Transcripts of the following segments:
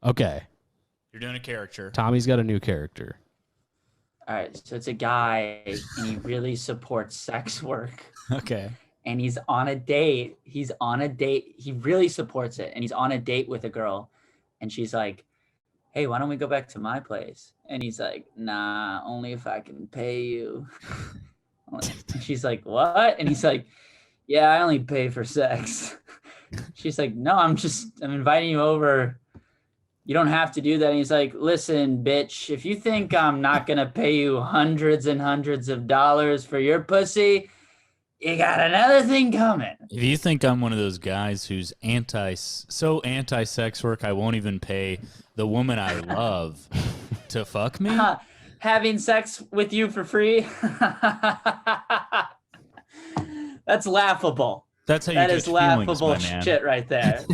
Okay. You're doing a character. Tommy's got a new character. All right, so it's a guy, and he really supports sex work. Okay. And he's on a date. He's on a date. He really supports it, and he's on a date with a girl, and she's like, "Hey, why don't we go back to my place?" And he's like, "Nah, only if I can pay you." She's like, "What?" And he's like, "Yeah, I only pay for sex." She's like, "No, I'm inviting you over. You don't have to do that." And he's like, "Listen, bitch, if you think I'm not going to pay you hundreds and hundreds of dollars for your pussy, you got another thing coming." If you think I'm one of those guys who's anti-sex work, I won't even pay the woman I love to fuck me. Having sex with you for free? That's laughable. That's how you That judge is laughable feelings, my man. shit right there.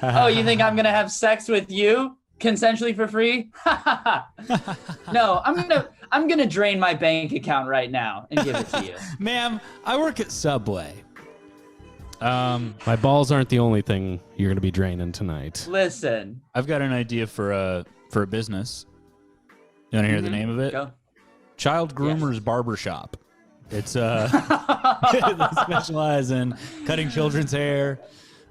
Oh, you think I'm gonna have sex with you consensually for free? No, I'm gonna drain my bank account right now and give it to you. Ma'am, I work at Subway. My balls aren't the only thing you're going to be draining tonight. Listen, I've got an idea for a business. You want to hear the name of it? Go. Child Groomers Barbershop. It's they specialize in cutting children's hair.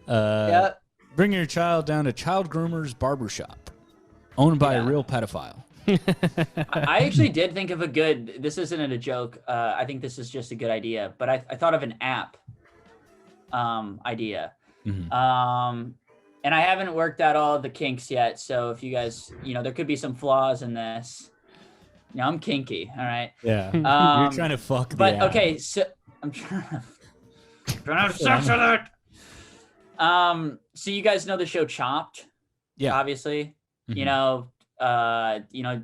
Yep. Bring your child down to Child Groomers Barbershop, owned by a real pedophile. I actually did think of a good. This isn't a joke. I think this is just a good idea. But I thought of an app idea. Mm-hmm. And I haven't worked out all of the kinks yet. So if you guys, there could be some flaws in this. I'm kinky. All right. Yeah. You're trying to fuck the app. Okay. So I'm trying to have sex with it. So you guys know the show Chopped? Yeah. Obviously. Mm-hmm.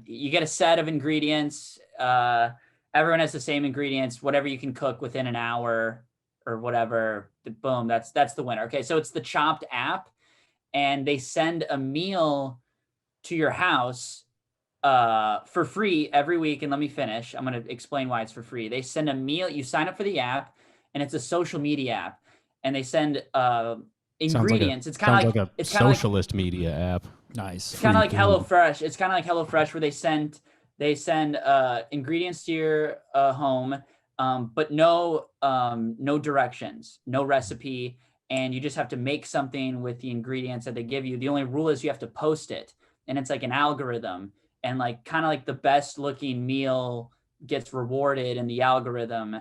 You get a set of ingredients. Everyone has the same ingredients, whatever you can cook within an hour or whatever. Boom, that's the winner. Okay, so it's the Chopped app, and they send a meal to your house for free every week. And let me finish. I'm going to explain why it's for free. They send a meal. You sign up for the app, and it's a social media app, and they send ingredients. It's kind of like a socialist media app. Nice. It's kind of like HelloFresh. It's kind of like HelloFresh, where they send ingredients to your home, but no directions, no recipe, and you just have to make something with the ingredients that they give you. The only rule is you have to post it, and it's like an algorithm, and like kind of like the best looking meal gets rewarded in the algorithm,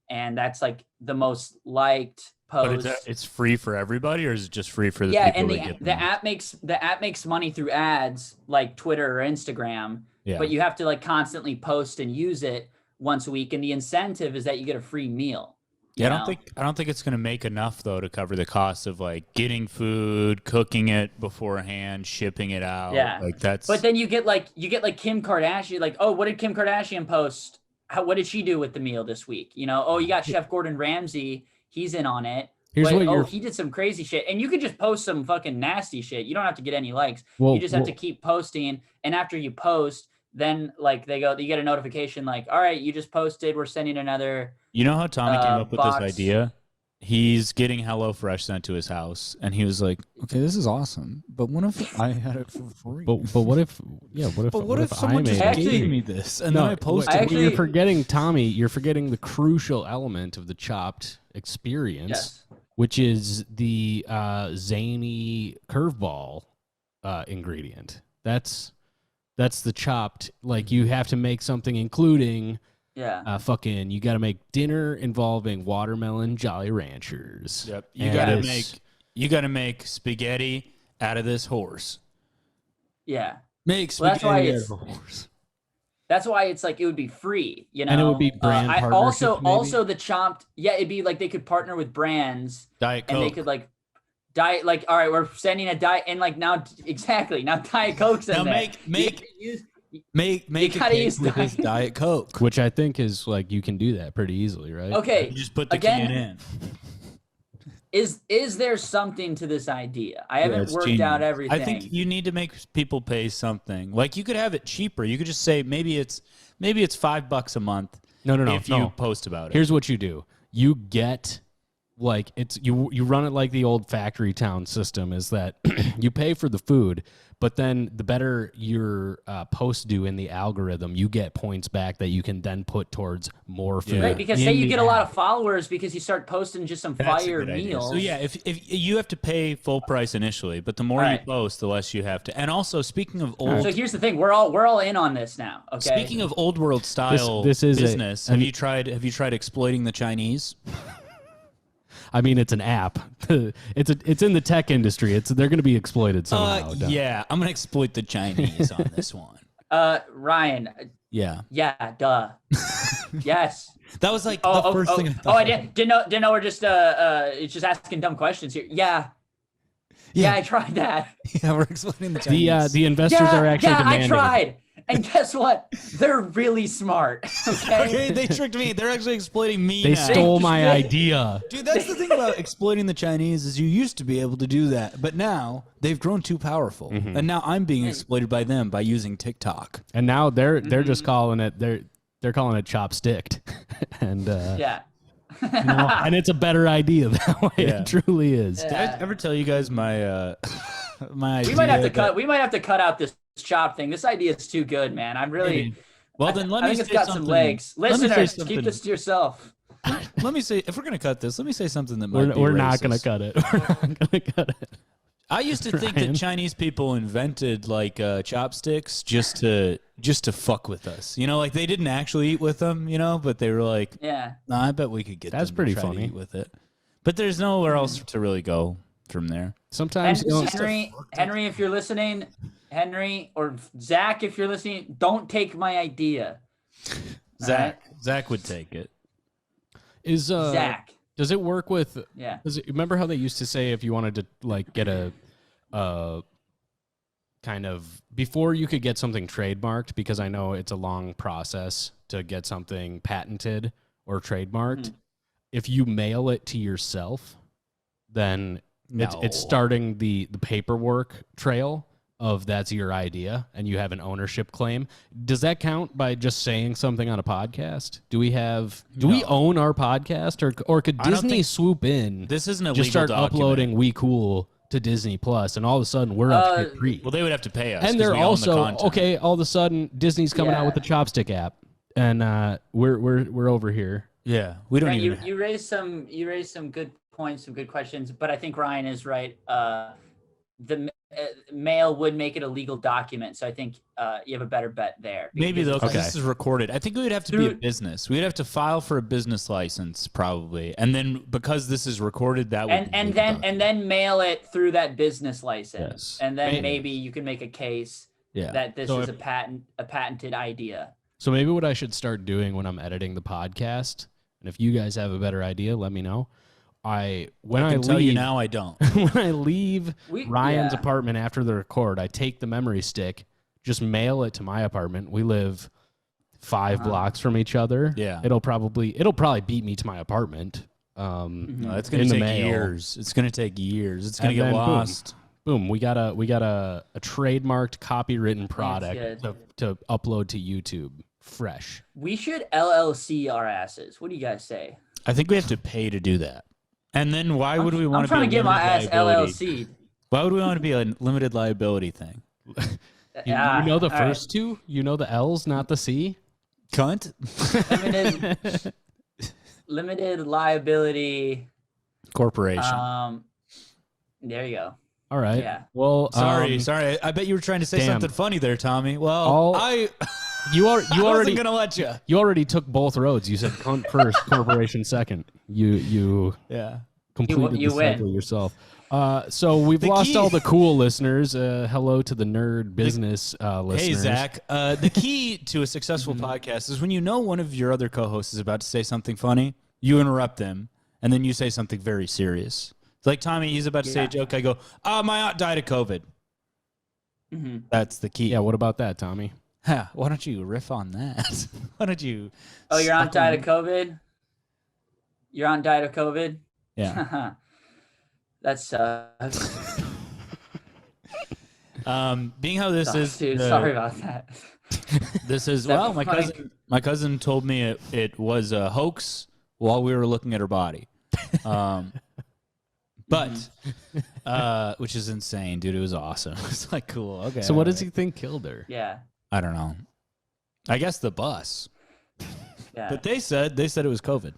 and that's like the most liked post. But it's free for everybody, or is it just free for the yeah, people? and the app makes money through ads like Twitter or Instagram. Yeah. But you have to like constantly post and use it once a week, and the incentive is that you get a free meal. Yeah, I don't think it's going to make enough though to cover the cost of like getting food, cooking it beforehand, shipping it out. Yeah, like that's. But then you get like Kim Kardashian. Like, oh, what did Kim Kardashian post? What did she do with the meal this week? You got Chef Gordon Ramsay. He's in on it. He did some crazy shit. And you could just post some fucking nasty shit. You don't have to get any likes. You just have to keep posting. And after you post, then like you get a notification like, all right, you just posted. We're sending another. You know how Tommy came up with box. this idea? He's getting HelloFresh sent to his house, and he was like, "Okay, this is awesome, but what if I had it for free? But what if someone just gave me this and then I posted it?" You're forgetting, Tommy. You're forgetting the crucial element of the Chopped experience, which is the zany curveball ingredient. That's the Chopped. Like, you have to make something including. Yeah. You got to make dinner involving watermelon Jolly Ranchers. Yep. You got to make spaghetti out of this horse. Yeah. Make spaghetti out of a horse. That's why it's like it would be free, And it would be brand partnership. Also the Chopped. Yeah, it'd be like they could partner with brands. Diet Coke. And they could like diet. Like, all right, we're sending a diet, and like now Diet Coke's in there. Make a cake with this Diet Coke, which I think is like you can do that pretty easily, right? Okay, you just put the can in. Is there something to this idea? I haven't worked out everything. I think you need to make people pay something. Like, you could have it cheaper. You could just say maybe it's $5 a month. No. If you post about it. Here's what you do: you get like it's you run it like the old factory town system, is that you pay for the food, but then the better your posts do in the algorithm, you get points back that you can then put towards more food. Right, because say you get a lot of followers because you start posting just some fire meals. So yeah, if you have to pay full price initially, but the more you post, the less you have to. And also, speaking of old, so here's the thing: we're all in on this now. Okay. Speaking of old world style this is business, have you tried exploiting the Chinese? I mean, it's an app. It's in the tech industry. They're going to be exploited somehow. Yeah, I'm going to exploit the Chinese on this one. Ryan. Yeah. Yeah. Duh. Yes. That was like the first thing I thought. Oh, I didn't know we're just asking dumb questions here. Yeah, I tried that. Yeah, we're exploiting the Chinese. The investors are actually demanding. I tried. And guess what? They're really smart. Okay? They tricked me. They're actually exploiting me. They stole my idea. Dude, that's the thing about exploiting the Chinese is you used to be able to do that, but now they've grown too powerful, and now I'm being exploited by them by using TikTok. And now they're just calling it they're calling it chopsticked, and and it's a better idea that way. Yeah. It truly is. Did I ever tell you guys my my idea? We might have to cut out this chop thing. This idea is too good, man. I'm really well. Then let me. I think it's got some legs. Listeners, keep this to yourself. Let me say, if we're gonna cut this, let me say something that we're not gonna cut it. We're not gonna cut it. I used to think that Chinese people invented like chopsticks just to fuck with us. You know, like they didn't actually eat with them. You know, but they were like, nah, I bet we could get. That's them pretty to try funny to eat with it. But there's nowhere else to really go from there. Sometimes Henry, if you're listening, Henry or Zach, if you're listening, don't take my idea. Zach would take it. Zach? Does it work with? Yeah. Remember how they used to say if you wanted to like get a kind of before you could get something trademarked, because I know it's a long process to get something patented or trademarked. If you mail it to yourself, then it's starting the paperwork trail of that's your idea and you have an ownership claim. Does that count by just saying something on a podcast? Do we own our podcast, or could Disney swoop in? This isn't a just legal start document. Uploading We Cool to Disney Plus, and all of a sudden we're up to free. Well, they would have to pay us, and they're also okay. All of a sudden, Disney's coming out with the Chopstick app, and we're over here. Yeah, we don't even. You raised some good points, some good questions, but I think Ryan is right. The mail would make it a legal document, so I think you have a better bet there. Maybe though, because this is recorded. I think we would have to be a business. We'd have to file for a business license probably, and then because this is recorded, that would and then mail it through that business license, and then maybe you can make a case that this is a patented idea. So maybe what I should start doing when I'm editing the podcast, and if you guys have a better idea, let me know. I tell you now I don't. When I leave Ryan's apartment after the record, I take the memory stick, just mail it to my apartment. We live 5 blocks from each other. Yeah. It'll probably beat me to my apartment. No, it's gonna take years. It's gonna take years. It's gonna get lost. Boom. We got a trademarked copywritten product to upload to YouTube. Fresh. We should LLC our asses. What do you guys say? I think we have to pay to do that. And then why would we want to be trying to get my ass LLC? Why would we want to be a limited liability thing? You know the first two? You know the L's, not the C? Cunt? Limited liability corporation. There you go. All right. Yeah. Well, sorry. I bet you were trying to say something funny there, Tommy. Well, you wasn't gonna let you. You already took both roads. You said cunt first, corporation second. You completed the cycle yourself. So we've lost all the cool listeners. Hello to the nerd business listeners. Hey Zach, the key to a successful podcast is when you know one of your other co-hosts is about to say something funny, you interrupt them, and then you say something very serious. It's like Tommy, he's about to say a joke. I go, my aunt died of COVID. That's the key. Yeah, what about that, Tommy? Why don't you riff on that? Why don't you? Oh, your aunt died of COVID? Your aunt died of COVID? Yeah. That sucks. Being how this is, dude, sorry about that. This is my cousin told me it was a hoax while we were looking at her body. But which is insane, dude. It was awesome. It's like cool. Okay. So what does he think killed her? Yeah. I don't know. I guess the bus. Yeah. But they said it was COVID.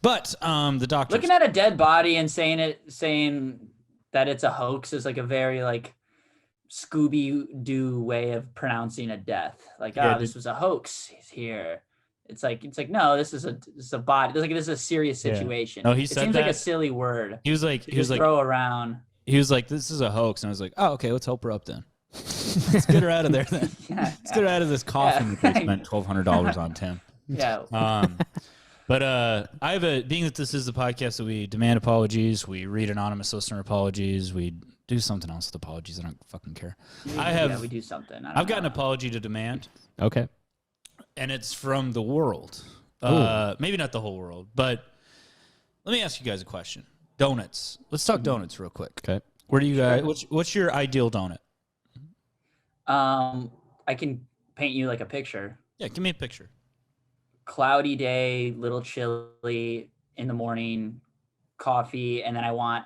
But the doctor looking at a dead body and saying that it's a hoax is like a very like Scooby-Doo way of pronouncing a death. Like, this was a hoax. He's here. It's like no, this is a body. This is a serious situation. No, he it said seems that. like a silly word. He was like throw around. He was like, this is a hoax, and I was like, oh, okay, let's help her up then. Let's get her out of there then. Let's get her out of this coffin that they spent $1,200 on Tim. Yeah. But I have being that this is the podcast that we demand apologies, we read anonymous listener apologies, we do something else with apologies. I don't fucking care. We do something. I've got an apology to demand. Okay. And it's from the world. Maybe not the whole world, but let me ask you guys a question. Donuts. Let's talk donuts real quick. Okay. Where do you guys? What's your ideal donut? I can paint you like a picture. Yeah, give me a picture. Cloudy day, little chilly in the morning, coffee, and then I want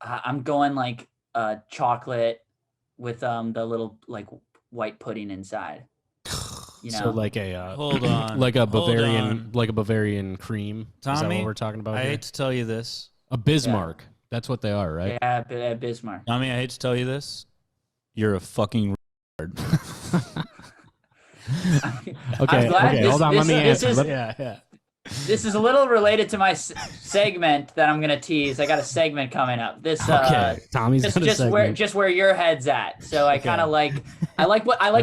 I'm going like chocolate with the little like white pudding inside. You know? So like a hold on, like a Bavarian cream. Tommy, is that what we're talking about? I here? hate to tell you this. A Bismarck. Yeah. That's what they are, right? Yeah, Bismarck. Tommy, I hate to tell you this. You're a fucking retard. Okay. Hold on. Let me answer. This is a little related to my segment that I'm gonna tease. I got a segment coming up. This Tommy's just where your head's at. So I kind of like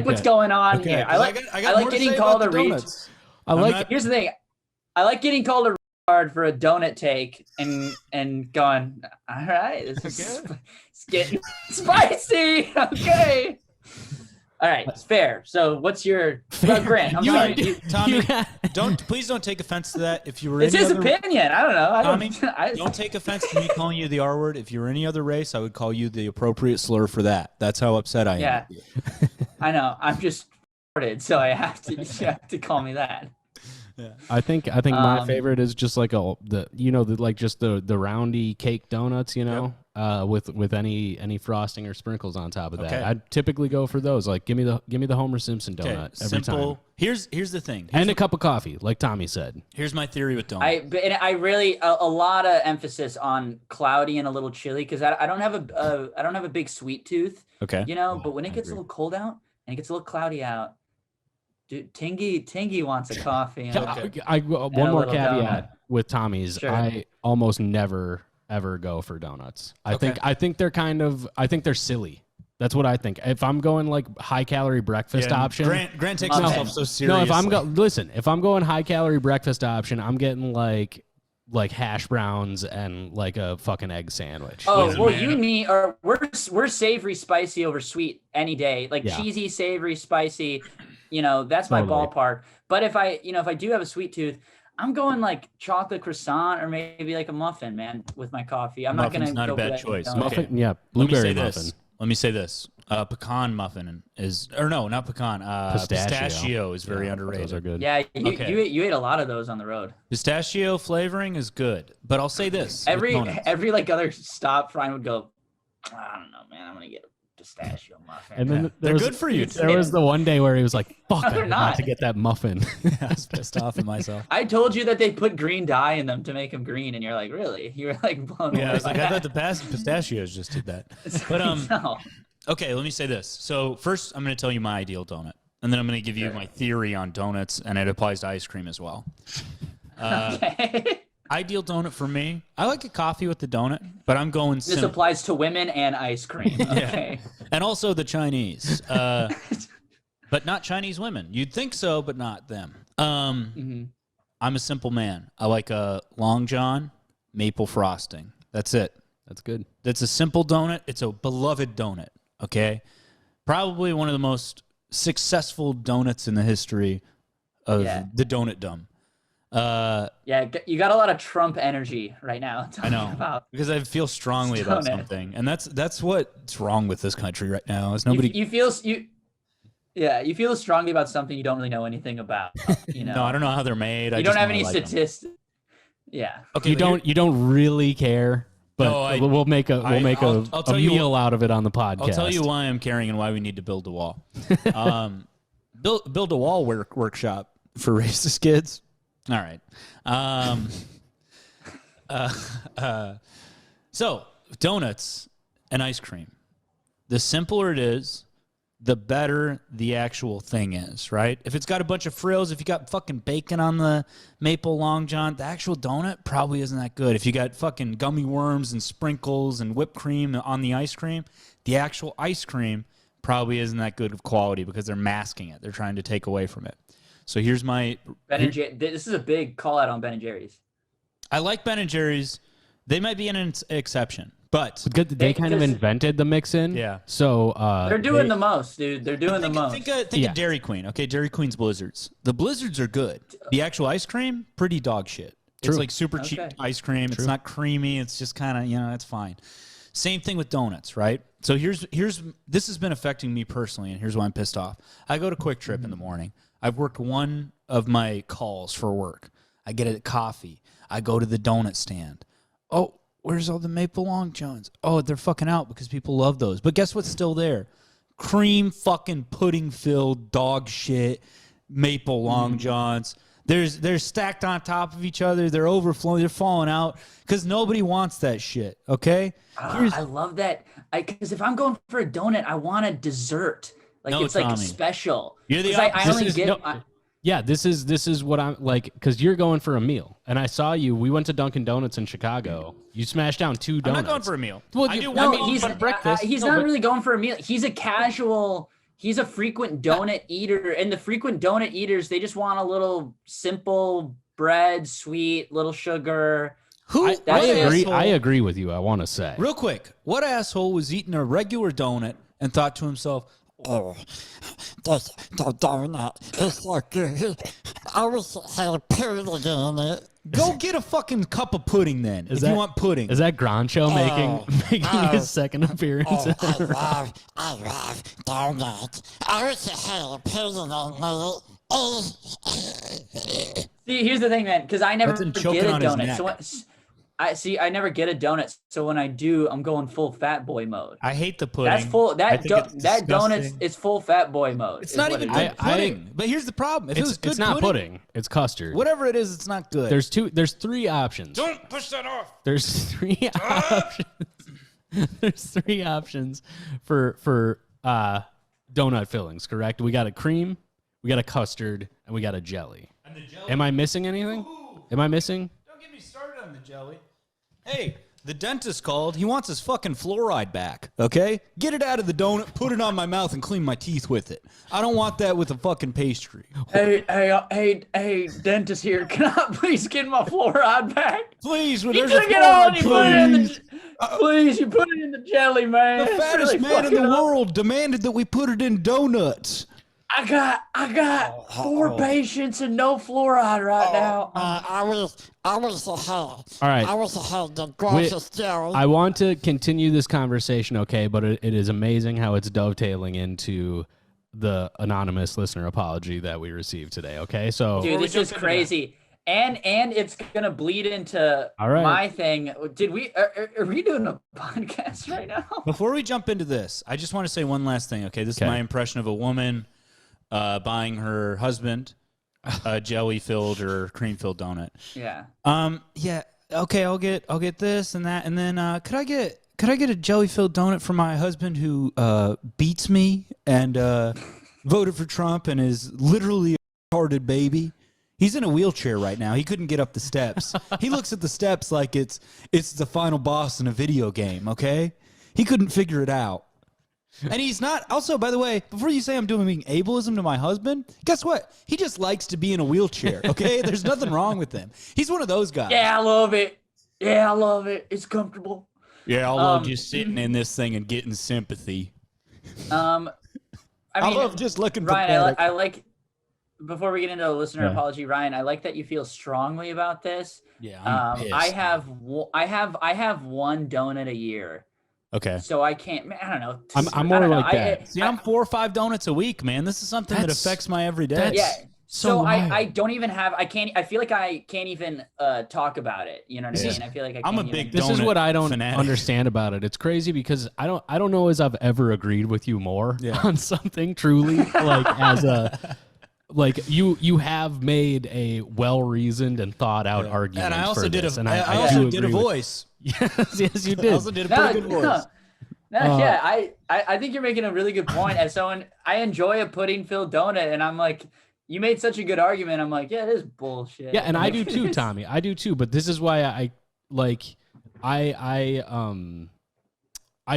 what's going on here. I like getting called a retard. Here's the thing. I like getting called a retard for a donut take and going, all right, it's getting spicy. Okay. All right, it's fair. So, what's your Grant? I'm sorry, Tommy. Please don't take offense to that. If you were, it's his opinion. I don't know. Tommy, don't take offense to me calling you the R word. If you were any other race, I would call you the appropriate slur for that. That's how upset I am. Yeah, I know. I'm just retarded, so you have to call me that. Yeah. I think my favorite is just like the roundy cake donuts, with any frosting or sprinkles on top of that. Okay. I'd typically go for those. Like give me the Homer Simpson donut every time. Here's the thing. A cup of coffee, like Tommy said. Here's my theory with donuts. I really a lot of emphasis on cloudy and a little chilly because I don't have a big sweet tooth. Okay. But when it gets a little cold out and it gets a little cloudy out. Dude, Tingy wants a coffee. One more caveat with Tommy's. Sure. I almost never ever go for donuts. I think they're silly. That's what I think. If I'm going like high calorie breakfast option, Grant takes himself so seriously. No, if I'm going high calorie breakfast option, I'm getting like hash browns and like a fucking egg sandwich. Oh, well, you and me we're savory spicy over sweet any day. Like cheesy, savory, spicy. That's my ballpark. But if I do have a sweet tooth, I'm going like chocolate croissant or maybe like a muffin, man, with my coffee. Muffin's not a bad choice. Muffin, blueberry muffin. Let me say this. Pecan muffin not pecan. Pistachio is very underrated. Those are good. Yeah, you ate a lot of those on the road. Pistachio flavoring is good, but I'll say this: every like other stop, Brian would go, I don't know, man, I'm gonna get a pistachio muffin. And then they're good for you. There was the one day where he was like, "Fuck, I forgot to get that muffin." I was pissed off at myself. I told you that they put green dye in them to make them green, and you're like, "Really?" You were like blown away. I was like, I thought the pistachios just did that. But no. Okay, let me say this. So first, I'm going to tell you my ideal donut, and then I'm going to give you my theory on donuts, and it applies to ice cream as well. Okay. Ideal donut for me. I like a coffee with the donut, but I'm going. This applies to women and ice cream. Okay. And also the Chinese, but not Chinese women. You'd think so, but not them. I'm a simple man. I like a Long John maple frosting. That's it. That's good. That's a simple donut. It's a beloved donut. Okay, probably one of the most successful donuts in the history of the donutdom. You got a lot of Trump energy right now. I know because I feel strongly about something, and that's what's wrong with this country right now. Is nobody you feel strongly about something you don't really know anything about. No, I don't know how they're made. You don't have any statistics. Yeah. Okay, You don't really care, but No, we'll make a meal out of it on the podcast. I'll tell you why I'm caring and why we need to build a wall. Build a wall workshop for racist kids. All right. So donuts and ice cream. The simpler it is, the better the actual thing is, right? If it's got a bunch of frills, if you got fucking bacon on the maple long john, the actual donut probably isn't that good. If you got fucking gummy worms and sprinkles and whipped cream on the ice cream, the actual ice cream probably isn't that good of quality because they're masking it. They're trying to take away from it. So here's my... This is a big call out on Ben & Jerry's. I like Ben & Jerry's. They might be an exception. But they kind of invented the mix-in. Yeah. So they're doing the most, dude. They're doing the most. Think of Dairy Queen. Okay, Dairy Queen's Blizzards. The Blizzards are good. The actual ice cream, pretty dog shit. True. It's like super cheap ice cream. True. It's not creamy. It's just kind of, it's fine. Same thing with donuts, right? So here's this has been affecting me personally, and here's why I'm pissed off. I go to Kwik Trip in the morning. I've worked one of my calls for work. I get a coffee. I go to the donut stand. Oh, where's all the maple long johns? Oh, they're fucking out because people love those. But guess what's still there? Cream fucking pudding filled dog shit maple long johns. They're stacked on top of each other. They're overflowing. They're falling out because nobody wants that shit. Okay. I love that. Because if I'm going for a donut, I want a dessert. Like it's like special. You're the This is what I'm like, because you're going for a meal, and I saw you. We went to Dunkin' Donuts in Chicago. You smashed down 2 donuts. I'm not going for a meal. Well, he's breakfast. He's not really going for a meal. He's a casual. He's a frequent donut eater, and the frequent donut eaters, they just want a little simple bread, sweet, little sugar. I agree with you. I want to say real quick, what asshole was eating a regular donut and thought to himself, "Oh, the donut is so good. I wish it had a pudding in it." Go get a fucking cup of pudding then, if you want pudding. Is that Groncho making his second appearance? I love donuts. I wish it had a pudding in it. See, here's the thing, man, because I never get a donut. So I never get a donut. So when I do, I'm going full fat boy mode. I hate the pudding. That's full. That donut is full fat boy mode. It's not even good pudding. But here's the problem: it's not pudding. It's custard. Whatever it is, it's not good. There's 3 options. Don't push that off. There's 3 options. There's 3 options for donut fillings. Correct? We got a cream, we got a custard, and we got a jelly. And the jelly. Am I missing anything? Ooh. Am I missing? Don't get me started on the jelly. Hey, the dentist called. He wants his fucking fluoride back, okay? Get it out of the donut, put it on my mouth, and clean my teeth with it. I don't want that with a fucking pastry. Hey, dentist here. Can I please get my fluoride back? Please, you took it all and you put it in the... Please, you put it in the jelly, man. The fattest man in the world demanded that we put it in donuts. I got 4 patients and no fluoride right now. I was ahead. All right. I was ahead. The gracious jelly. I want to continue this conversation, okay, but it is amazing how it's dovetailing into the anonymous listener apology that we received today, okay? So, dude, this is crazy. And it's gonna bleed into my thing. Did we are we doing a podcast right now? Before we jump into this, I just want to say one last thing, okay? This is my impression of a woman buying her husband a jelly-filled or cream-filled donut. Yeah. Yeah. Okay, I'll get this and that, and then could I get a jelly-filled donut for my husband who beats me and voted for Trump and is literally a retarded baby? He's in a wheelchair right now. He couldn't get up the steps. He looks at the steps like it's the final boss in a video game. Okay, he couldn't figure it out. And he's not. Also, by the way, before you say I'm doing ableism to my husband, guess what? He just likes to be in a wheelchair, okay? There's nothing wrong with him. He's one of those guys. Yeah, I love it. It's comfortable. Yeah, I love just sitting in this thing and getting sympathy. I love just looking Ryan, I like, before we get into a listener apology, Ryan, I like that you feel strongly about this. Yeah, I'm pissed. I have 1 donut a year. Okay. So I can't. I don't know. I'm more like that. See, I'm 4 or 5 donuts a week, man. This is something that affects my everyday. So I don't even have, I feel like I can't even talk about it. You know what I mean? I feel like I'm a big This is what I don't fanatic. understand about it. It's crazy because I don't know as I've ever agreed with you more on something truly like as a like you have made a well-reasoned and thought out argument. And I also for did this, a and I also did a voice. Yes, you did. I also did a pretty good voice. Yeah, I think you're making a really good point. As someone, I enjoy a pudding filled donut, and I'm like, you made such a good argument. I'm like, yeah, it is bullshit. Yeah, and I do too, Tommy. I do too. But this is why I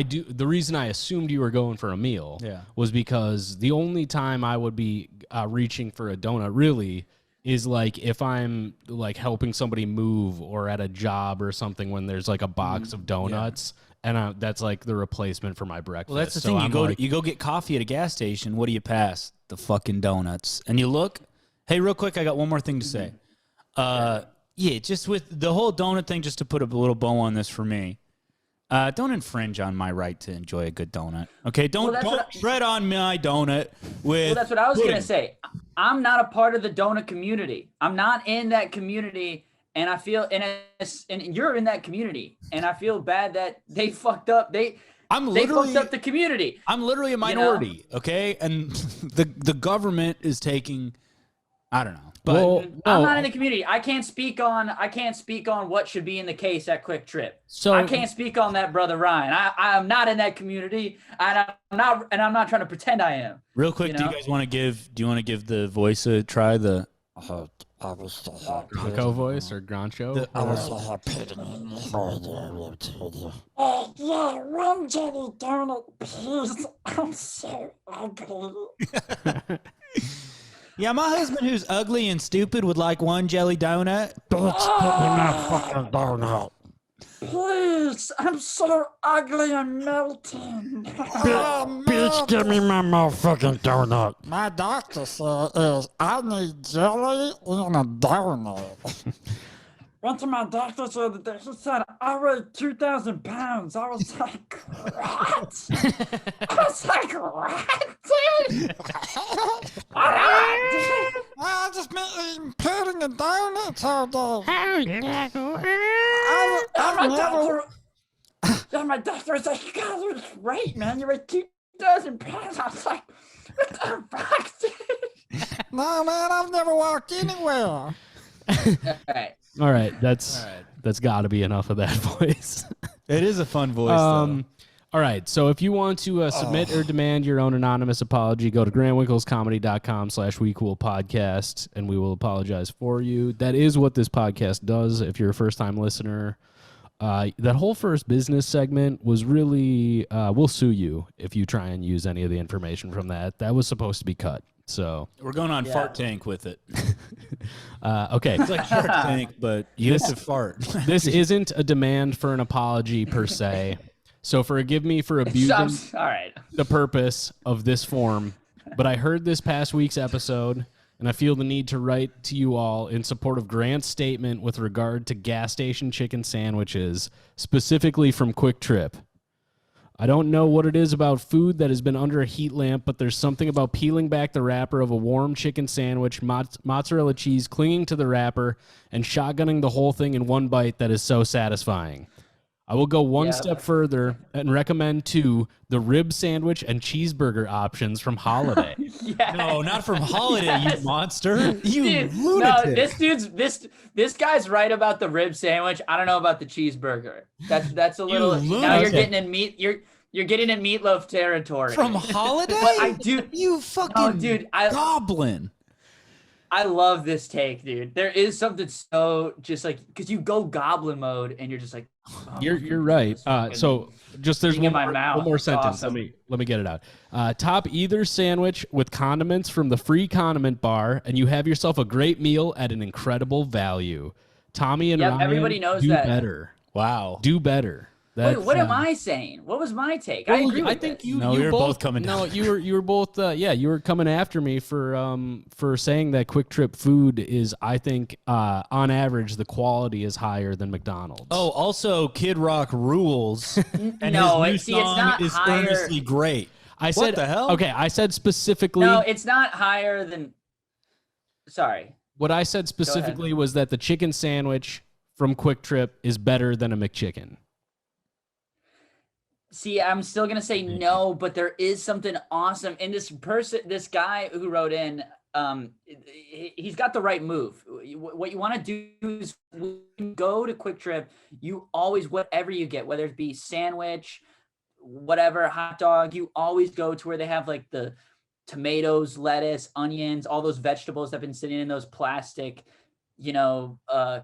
do. The reason I assumed you were going for a meal was because the only time I would be reaching for a donut really is like if I'm like helping somebody move or at a job or something when there's like a box of donuts. And that's like the replacement for my breakfast. Well, that's the thing. You go get coffee at a gas station. What do you pass? The fucking donuts. And you look. Hey, real quick, I got one more thing to say. Yeah, just with the whole donut thing, just to put a little bow on this for me. Don't infringe on my right to enjoy a good donut. Okay, don't tread on my donut with. Well, that's what I was gonna say. I'm not a part of the donut community. I'm not in that community. And I feel, and you're in that community, and I feel bad that they fucked up. They fucked up the community. I'm literally a minority, okay? And the government is taking, I don't know. But I'm not in the community. I can't speak on what should be in the case at Kwik Trip. So I can't speak on that, brother Ryan. I am not in that community, and I'm not trying to pretend I am. Real quick, do you guys want to give the voice a try? The Groncho voice or Groncho? Oh, yeah, one jelly donut, please. I'm so ugly. Yeah, my husband, who's ugly and stupid, would like one jelly donut. Bitch, give me my fucking donut. Please, I'm so ugly and melting. Bitch, give me my motherfucking donut. My doctor says I need jelly and a donut. Went to my doctor the other day. She said I weigh 2,000 pounds. I was like, what? Dude. I just been eating pudding and donuts all day. My doctor was like, you gotta lose weight, man. You're like 2,000 pounds. I was like, what the fuck, dude? No, man, I've never walked anywhere. All right, that's got to be enough of that voice. It is a fun voice, though. All right, so if you want to submit or demand your own anonymous apology, go to grantwinklescomedy.com/WeCoolPodcast, and we will apologize for you. That is what this podcast does. If you're a first-time listener, that whole first business segment was really, we'll sue you if you try and use any of the information from that. That was supposed to be cut. So we're going on Fart Tank with it. Okay. It's like Shark Tank, but you have to fart. This isn't a demand for an apology per se. So forgive me for abusing the purpose of this form, but I heard this past week's episode, and I feel the need to write to you all in support of Grant's statement with regard to gas station chicken sandwiches, specifically from Kwik Trip. I don't know what it is about food that has been under a heat lamp, but there's something about peeling back the wrapper of a warm chicken sandwich, mozzarella cheese clinging to the wrapper, and shotgunning the whole thing in one bite that is so satisfying. I will go one step further and recommend, too, the rib sandwich and cheeseburger options from Holiday. No, not from Holiday, you monster. You Dude, lunatic. No, this guy's right about the rib sandwich. I don't know about the cheeseburger. That's a little. Now you're getting in meat. You're getting in meatloaf territory. From Holiday? But I do. You fucking goblin. I love this take, dude. There is something so just like, because you go goblin mode and you're just like, you're right. So just there's one more sentence. Awesome. Let me get it out. Top either sandwich with condiments from the free condiment bar, and you have yourself a great meal at an incredible value. Tommy and Ryan, everybody knows do that. better. Wow. Do better. Wait, what am I saying? What was my take? Well, I agree with I think this. you were both coming. No, you were both. You were coming after me for saying that Kwik Trip food is. I think on average the quality is higher than McDonald's. Oh, also Kid Rock rules. And No, his new song is higher. earnestly great. I said what the hell? Okay, I said specifically. No, it's not higher than. Sorry. What I said specifically was that the chicken sandwich from Kwik Trip is better than a McChicken. See, I'm still gonna say no, but there is something awesome. And this guy who wrote in, he's got the right move. What you want to do is when you go to Kwik Trip, you always, whatever you get, whether it be sandwich, whatever, hot dog, you always go to where they have like the tomatoes, lettuce, onions, all those vegetables that have been sitting in those plastic,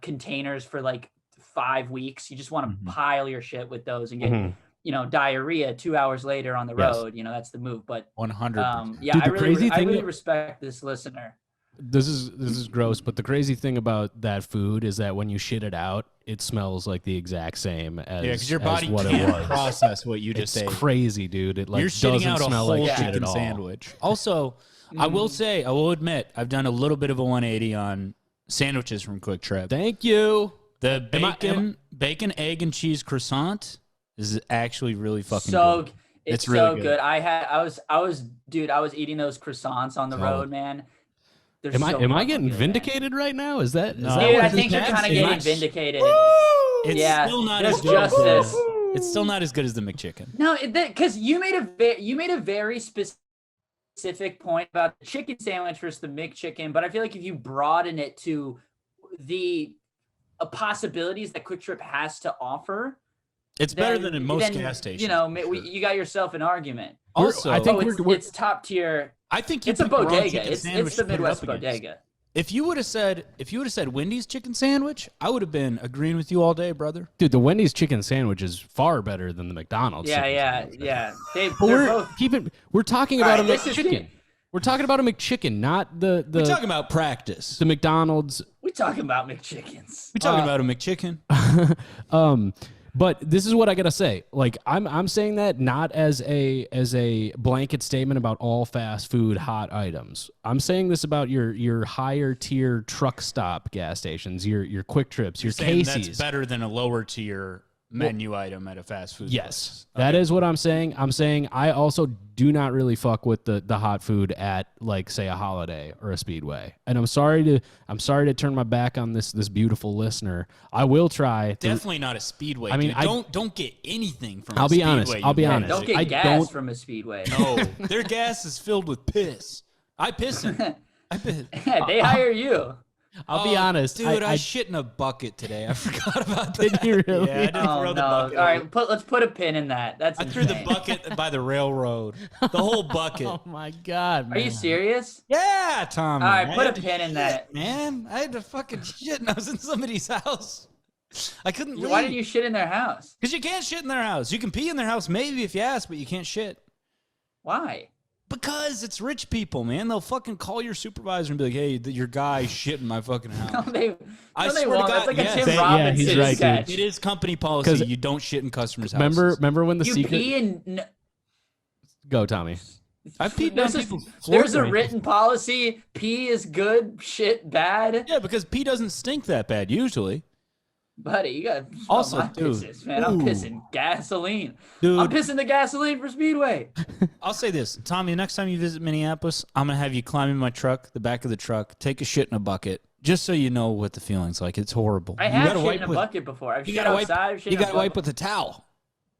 containers for like 5 weeks. You just want to pile your shit with those and get, diarrhea 2 hours later on the road. That's the move. But 100%. Yeah, Dude, I really respect this listener. This is gross, but the crazy thing about that food is that when you shit it out, it smells like the exact same as, because your body what can't it was. process what you just ate. It's crazy, dude. It like You're shitting doesn't out a smell whole like shit chicken at all. sandwich. Also, I will admit, I've done a little bit of a 180 on sandwiches from Kwik Trip. Thank you. The bacon, egg, and cheese croissant is actually really fucking good. It's really so good. I was eating those croissants on the road, man. Am I getting vindicated right now? Is that? No. Is that Dude, what I this think you're is? kind of getting vindicated. It's still not as good justice. It's still not as good as the McChicken. No, because you made a very specific point about the chicken sandwich versus the McChicken, but I feel like if you broaden it to the possibilities that Kwik Trip has to offer, it's better than in most gas stations. You got yourself an argument. Also, I think it's top tier. I think It's a bodega. It's the Midwest bodega. If you would have said Wendy's chicken sandwich, I would have been agreeing with you all day, brother. Dude, the Wendy's chicken sandwich is far better than the McDonald's. Yeah. We're talking about a This is McChicken. We're talking about a McChicken, not the. We're talking about practice. The McDonald's. We're talking about McChickens. We're talking about a McChicken. But this is what I gotta say. Like I'm saying that not as a blanket statement about all fast food hot items. I'm saying this about your higher tier truck stop gas stations, your Kwik Trips, your Casey's. That's better than a lower tier menu item at a fast food Yes, place. that is what I'm saying. I'm saying I also do not really fuck with the hot food at like say a Holiday or a Speedway. And I'm sorry to turn my back on this beautiful listener. I will try. Definitely not a Speedway. I mean, don't get anything from. I'll be honest. Speedway, I'll be you honest. Don't get gas from a Speedway. No, their gas is filled with piss. I piss in it. I piss. They hire you. I'll be honest, dude. I shit in a bucket today. I forgot about that. Did you really? Yeah, I didn't throw the bucket. All right, let's put a pin in that. I threw the bucket by the railroad. The whole bucket. Oh my god! Are you serious? Yeah, Tommy. All right, put a pin in that. Man, I had to fucking shit, and I was in somebody's house. I couldn't leave. Why didn't you shit in their house? Because you can't shit in their house. You can pee in their house maybe if you ask, but you can't shit. Why? Because it's rich people, man. They'll fucking call your supervisor and be like, "Hey, your guy shit in my fucking house." No, they swear to won't. God, That's like yes. a Tim Yeah, Robinson he's right, dude. sketch. It is company policy. You don't shit in customers' houses. Remember when the You secret? pee in. Go, Tommy. I've peed down people's floor There's a drains. written policy. Pee is good, shit bad. Yeah, because pee doesn't stink that bad usually. Buddy, you got Also, my dude, pisses, man. I'm ooh. pissing gasoline. Dude. I'm pissing the gasoline for Speedway. I'll say this, Tommy. The next time you visit Minneapolis, I'm gonna have you climb in my truck, the back of the truck, take a shit in a bucket, just so you know what the feeling's like. It's horrible. I You have gotta shit wipe in a with- bucket before. I've You shit gotta wipe. outside. I've shit You in a gotta wipe bucket. with a towel.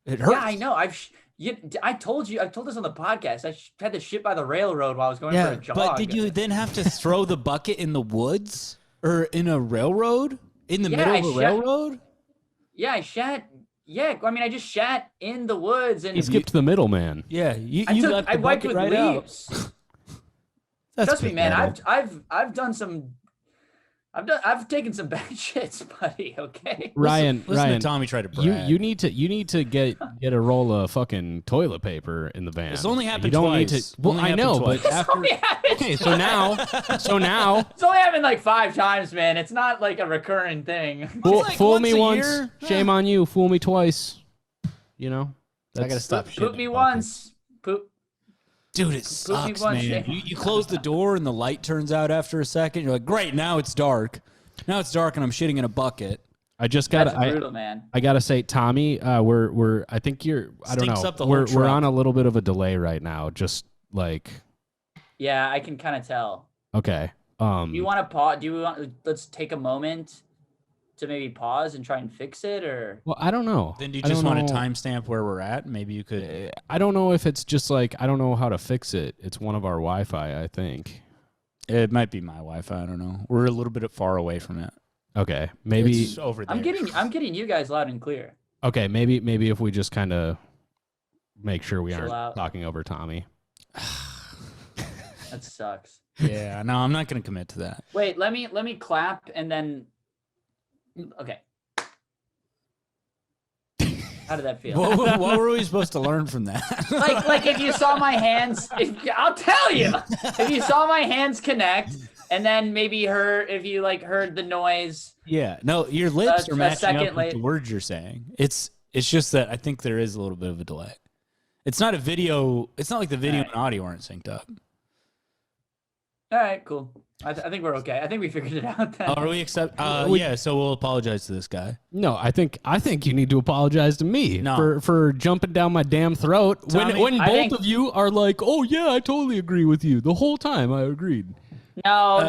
It hurts. Yeah, I know. I told you. I told this on the podcast. I had to shit by the railroad while I was going for a jog. but did you then have to throw the bucket in the woods or in a railroad? In the middle of a railroad? Yeah, I shat. Yeah, I mean, I just shat in the woods, and He skipped the middleman. Yeah, you left I the wiped bucket with right out. leaves. That's Trust me, man. pathetic. I've done some. I've taken some bad shits, buddy. Okay. Ryan, Listen Ryan, to Tommy try to brag. you need to get a roll of fucking toilet paper in the van. It's only happened you don't twice. Need to, well, Only I happened know, twice. but after okay, so now It's only happened like 5 times, man. It's not like a recurring thing. fool, like fool once me a once, year. shame on you. Fool me twice. You know, I gotta stop Poop shitting me in buckets. once. Poop. Dude, it me sucks, once, man. Shane. You close the door and the light turns out after a second. You're like, great, now it's dark. Now it's dark and I'm shitting in a bucket. I just got. That's brutal, man. I gotta say, Tommy, we're. I think you're. I don't Stinks know. up the whole We're truck. on a little bit of a delay right now. Just like Yeah, I can kind of tell. okay. Do you want to pause? Let's take a moment to maybe pause and try and fix it, or? Well, I don't know. Then do you just want to timestamp where we're at? Maybe you could. I don't know if it's just like I don't know how to fix it. It's one of our Wi-Fi, I think. It might be my Wi-Fi. I don't know. We're a little bit far away from it. Okay, maybe it's over there. I'm getting you guys loud and clear. Okay, maybe if we just kind of make sure we Chill aren't out. talking over Tommy. That sucks. Yeah, no, I'm not going to commit to that. Wait, let me clap and then. Okay. How did that feel? What were we supposed to learn from that? like if you saw my hands, I'll tell you. If you saw my hands connect, and then maybe if you heard the noise. Yeah, no, your lips are matching up with late. the words you're saying. It's just that I think there is a little bit of a delay. It's not a video. It's not like the video and audio aren't synced up. All right, cool. I think we're okay. I think we figured it out then. Are we accept? Yeah, so we'll apologize to this guy. No, I think you need to apologize to me for jumping down my damn throat. Tommy, when both of you are like, "Oh yeah, I totally agree with you." The whole time I agreed. No.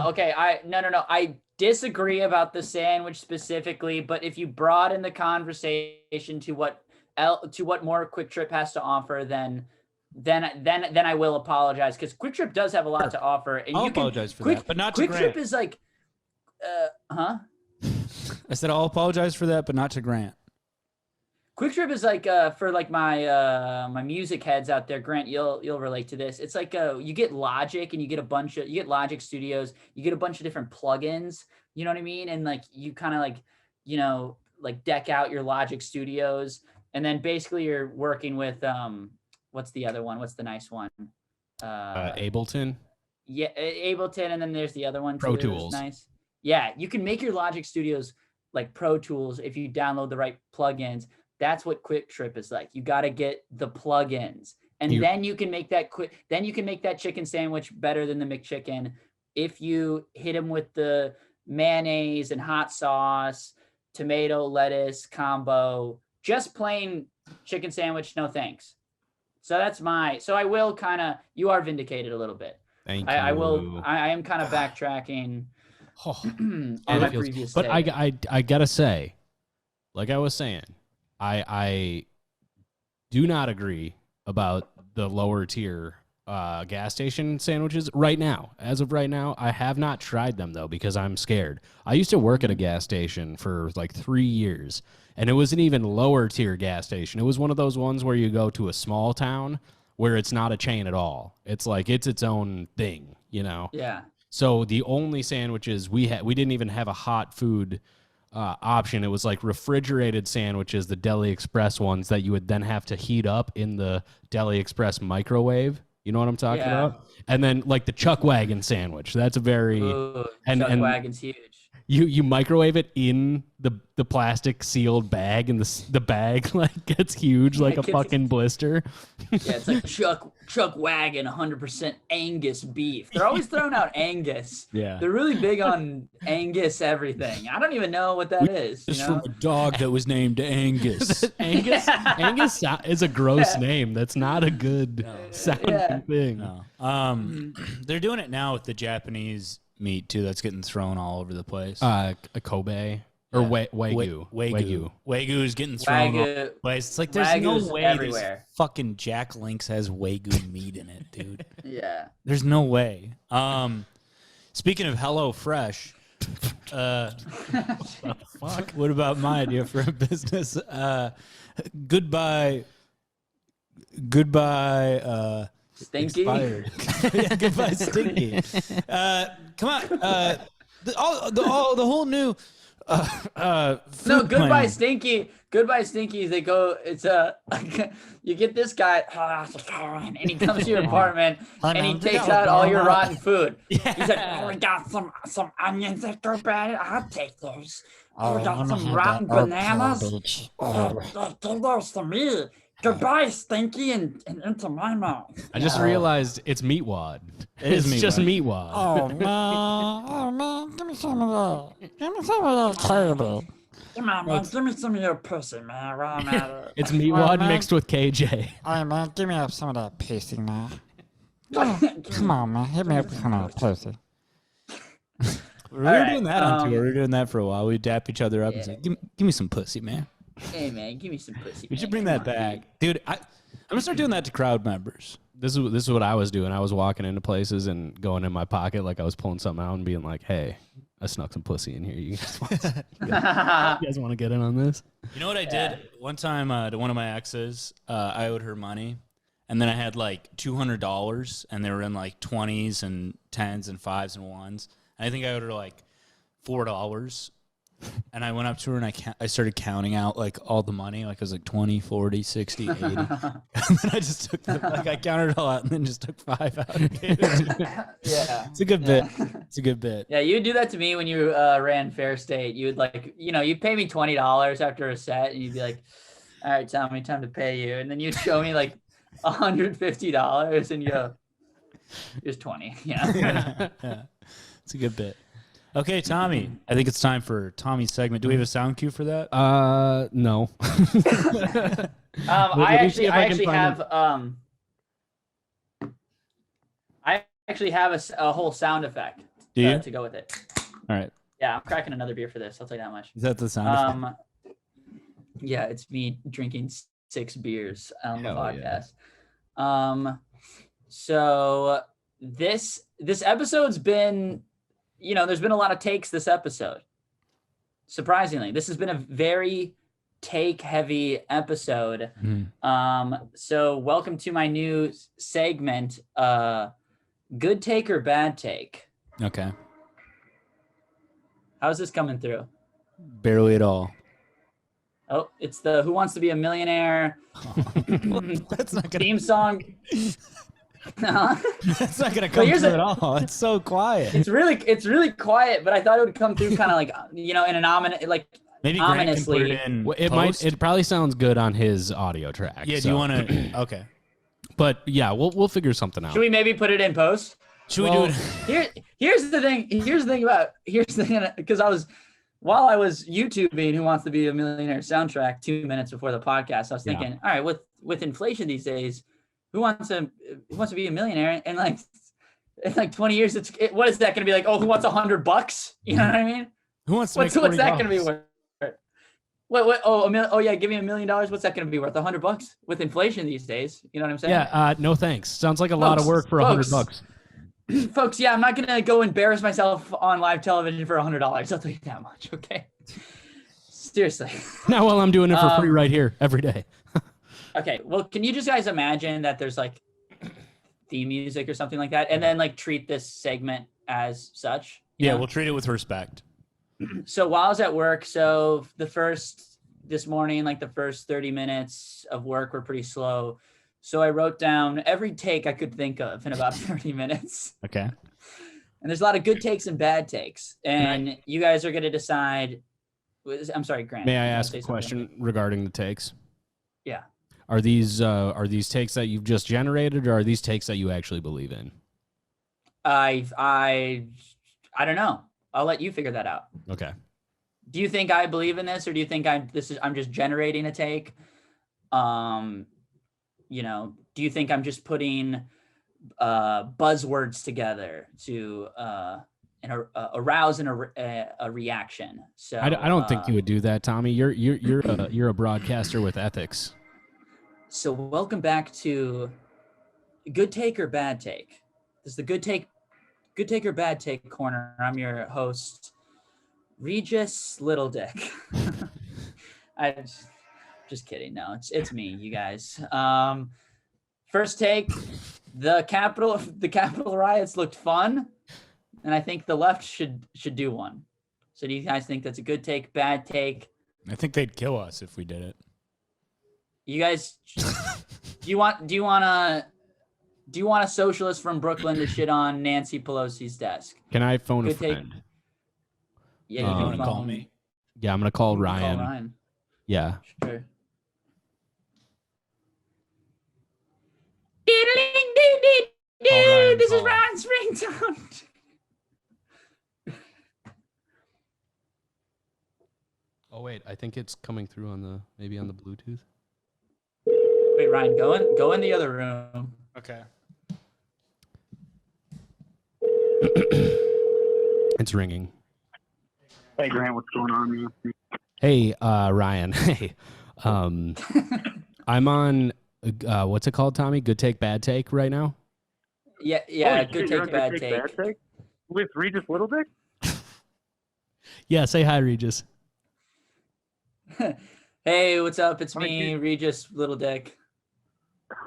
Okay, no. I disagree about the sandwich specifically, but if you broaden the conversation to what more Kwik Trip has to offer, then I will apologize, because Kwik Trip does have a lot to offer, and I'll apologize for that, but not to Kwik Grant. Trip is like, huh? I said I'll apologize for that, but not to Grant. Kwik Trip is like for like my music heads out there, Grant, you'll relate to this. It's like you get Logic, and you get Logic Studios, you get a bunch of different plugins, you know what I mean? And like you kind of like deck out your Logic Studios, and then basically you're working with what's the other one? What's the nice one? Ableton. Yeah, Ableton, and then there's the other one. Pro Tools. Nice. Yeah, you can make your Logic Studios like Pro Tools if you download the right plugins. That's what Kwik Trip is like. You got to get the plugins, and then you can make that chicken sandwich better than the McChicken if you hit them with the mayonnaise and hot sauce, tomato lettuce combo. Just plain chicken sandwich, no thanks. So I will you are vindicated a little bit. Thank I you. will. I am kind of backtracking on my previous. But statement. I gotta say, like I was saying, I do not agree about the lower tier gas station sandwiches right now. As of right now, I have not tried them though, because I'm scared. I used to work at a gas station for like 3 years, and it was an even lower tier gas station. It was one of those ones where you go to a small town where it's not a chain at all. It's like it's its own thing, you know? Yeah. So the only sandwiches we didn't even have a hot food option. It was like refrigerated sandwiches, the Deli Express ones that you would then have to heat up in the Deli Express microwave. You know what I'm talking about? And then like the Chuck Wagon sandwich. That's a very Chuck Wagon's huge. You microwave it in the plastic sealed bag, and the bag like gets huge like a fucking blister. Yeah, it's like Chuck Wagon 100% Angus beef. They're always throwing out Angus. Yeah. They're really big on Angus everything. I don't even know what that is. It's from a dog that was named Angus. Angus is a gross name. That's not a good sounding thing. No. They're doing it now with the Japanese meat too. That's getting thrown all over the place. A Kobe or Wagyu. Wagyu is getting thrown all over the place. It's like there's no way everywhere. this fucking Jack Links has Wagyu meat in it, dude. Yeah. There's no way. Speaking of Hello Fresh, fuck. What about my idea for a business? Goodbye. Stinky. Expired. Yeah, goodbye, Stinky. Come on. The whole new. No, food Goodbye plan. Stinky. Goodbye Stinky. They go. It's you get this guy, and he comes to your apartment, and he takes out all your rotten food. He's like, "Oh, we got some onions that go bad. I'll take those. Oh, we got some rotten bananas. Give those to me. Goodbye, Stinky, and into my mouth." I just realized it's meatwad. is It's just meatwad. meatwad. Oh man, give me some of that. Give me some of that table. Come on, man. Give me some of your pussy, man. While I'm at it. It's meatwad man. mixed with KJ. All right, man, give me up some of that pussy now. Come on, man, hit me up with some of that pussy. We were doing that on tour. We were doing that for a while. We'd dap each other up and say, give me some pussy, man. Hey, man, give me some pussy. We should bring that back. Dude, I'm going to start doing that to crowd members. This is what I was doing. I was walking into places and going in my pocket like I was pulling something out and being like, hey, I snuck some pussy in here. You guys want to get in on this? You know what I did? One time to one of my exes, I owed her money. And then I had like $200 and they were in like 20s and 10s and 5s and 1s. And I think I owed her like $4. And I went up to her and I started counting out like all the money. Like it was like 20, 40, 60, 80. And then I just took I counted it all out and then just took 5 out and gave it to her. Yeah. It's a good bit. It's a good bit. Yeah, you would do that to me when you ran Fair State. You would like, you'd pay me $20 after a set and you'd be like, all right, Tommy, time to pay you. And then you'd show me like $150 and you go, here's 20. Yeah. It's a good bit. Okay, Tommy. I think it's time for Tommy's segment. Do we have a sound cue for that? No. I actually have a whole sound effect to go with it. All right. Yeah, I'm cracking another beer for this. I'll tell you that much. Is that the sound effect? Yeah, it's me drinking 6 beers on the podcast. Yeah. So this episode's been, there's been a lot of takes this episode. Surprisingly, this has been a very take-heavy episode. So welcome to my new segment, Good Take or Bad Take. Okay. How's this coming through? Barely at all. Oh, it's the Who Wants to Be a Millionaire That's not gonna theme song. That's not gonna come through at all. It's so quiet. It's really quiet, but I thought it would come through kind of like in an ominous, like maybe Grant ominously. can put it in. It post. It probably sounds good on his audio track. Yeah. So. Do you want to? Okay. But yeah, we'll figure something out. Should we maybe put it in post? Should we do it? Here's the thing because while I was YouTubing Who Wants to Be a Millionaire soundtrack 2 minutes before the podcast, I was thinking, all right, with inflation these days, who wants to be a millionaire? And like in like 20 years, what is that going to be like? Oh, who wants $100? You know what I mean? Who wants to what's that going to be worth? What? Oh, yeah. Give me $1 million. What's that going to be worth? $100 with inflation these days. You know what I'm saying? Yeah. No thanks. Sounds like a lot of work for $100. Folks, yeah, I'm not going to go embarrass myself on live television for $100. I'll tell you that much. Okay. Seriously. Now, while I'm doing it for free right here every day. Okay. Well, can you just guys imagine that there's like theme music or something like that, and then like treat this segment as such? Yeah, we'll treat it with respect. So while I was at work, this morning, like the first 30 minutes of work were pretty slow. So I wrote down every take I could think of in about 30 minutes. Okay. And there's a lot of good takes and bad takes. And you guys are going to decide. I'm sorry, Grant. May I ask a question regarding the takes? Yeah. Are these takes that you've just generated, or are these takes that you actually believe in? I don't know. I'll let you figure that out. Okay. Do you think I believe in this, or do you think I'm just generating a take? Do you think I'm just putting buzzwords together to arouse a reaction? So I don't think you would do that, Tommy. You're a broadcaster with ethics. So welcome back to Good Take or Bad Take. This is the Good Take or Bad Take corner. I'm your host, Regis Littledick. I just kidding. No, it's me, you guys. First take, the Capitol riots looked fun, and I think the left should do one. So do you guys think that's a good take, bad take? I think they'd kill us if we did it. You guys, do you want a socialist from Brooklyn to shit on Nancy Pelosi's desk? Can I phone Good a friend? take. Yeah, you want to call me? Yeah, I'm gonna call You can Ryan. Call Ryan. Yeah. Sure. This is Ryan's ringtone. Oh wait, I think it's coming through on maybe on the Bluetooth. Wait, Ryan, go in the other room. Okay. It's ringing. Hey Grant, what's going on, man? Hey, Ryan. Hey, I'm on. What's it called, Tommy? Good take, bad take right now. Yeah. Holy Good shit, you're take, on bad take. Bad Take? With Regis Littledick? Yeah, say hi, Regis. Hey, what's up? It's I'm a me, huge- Regis Littledick.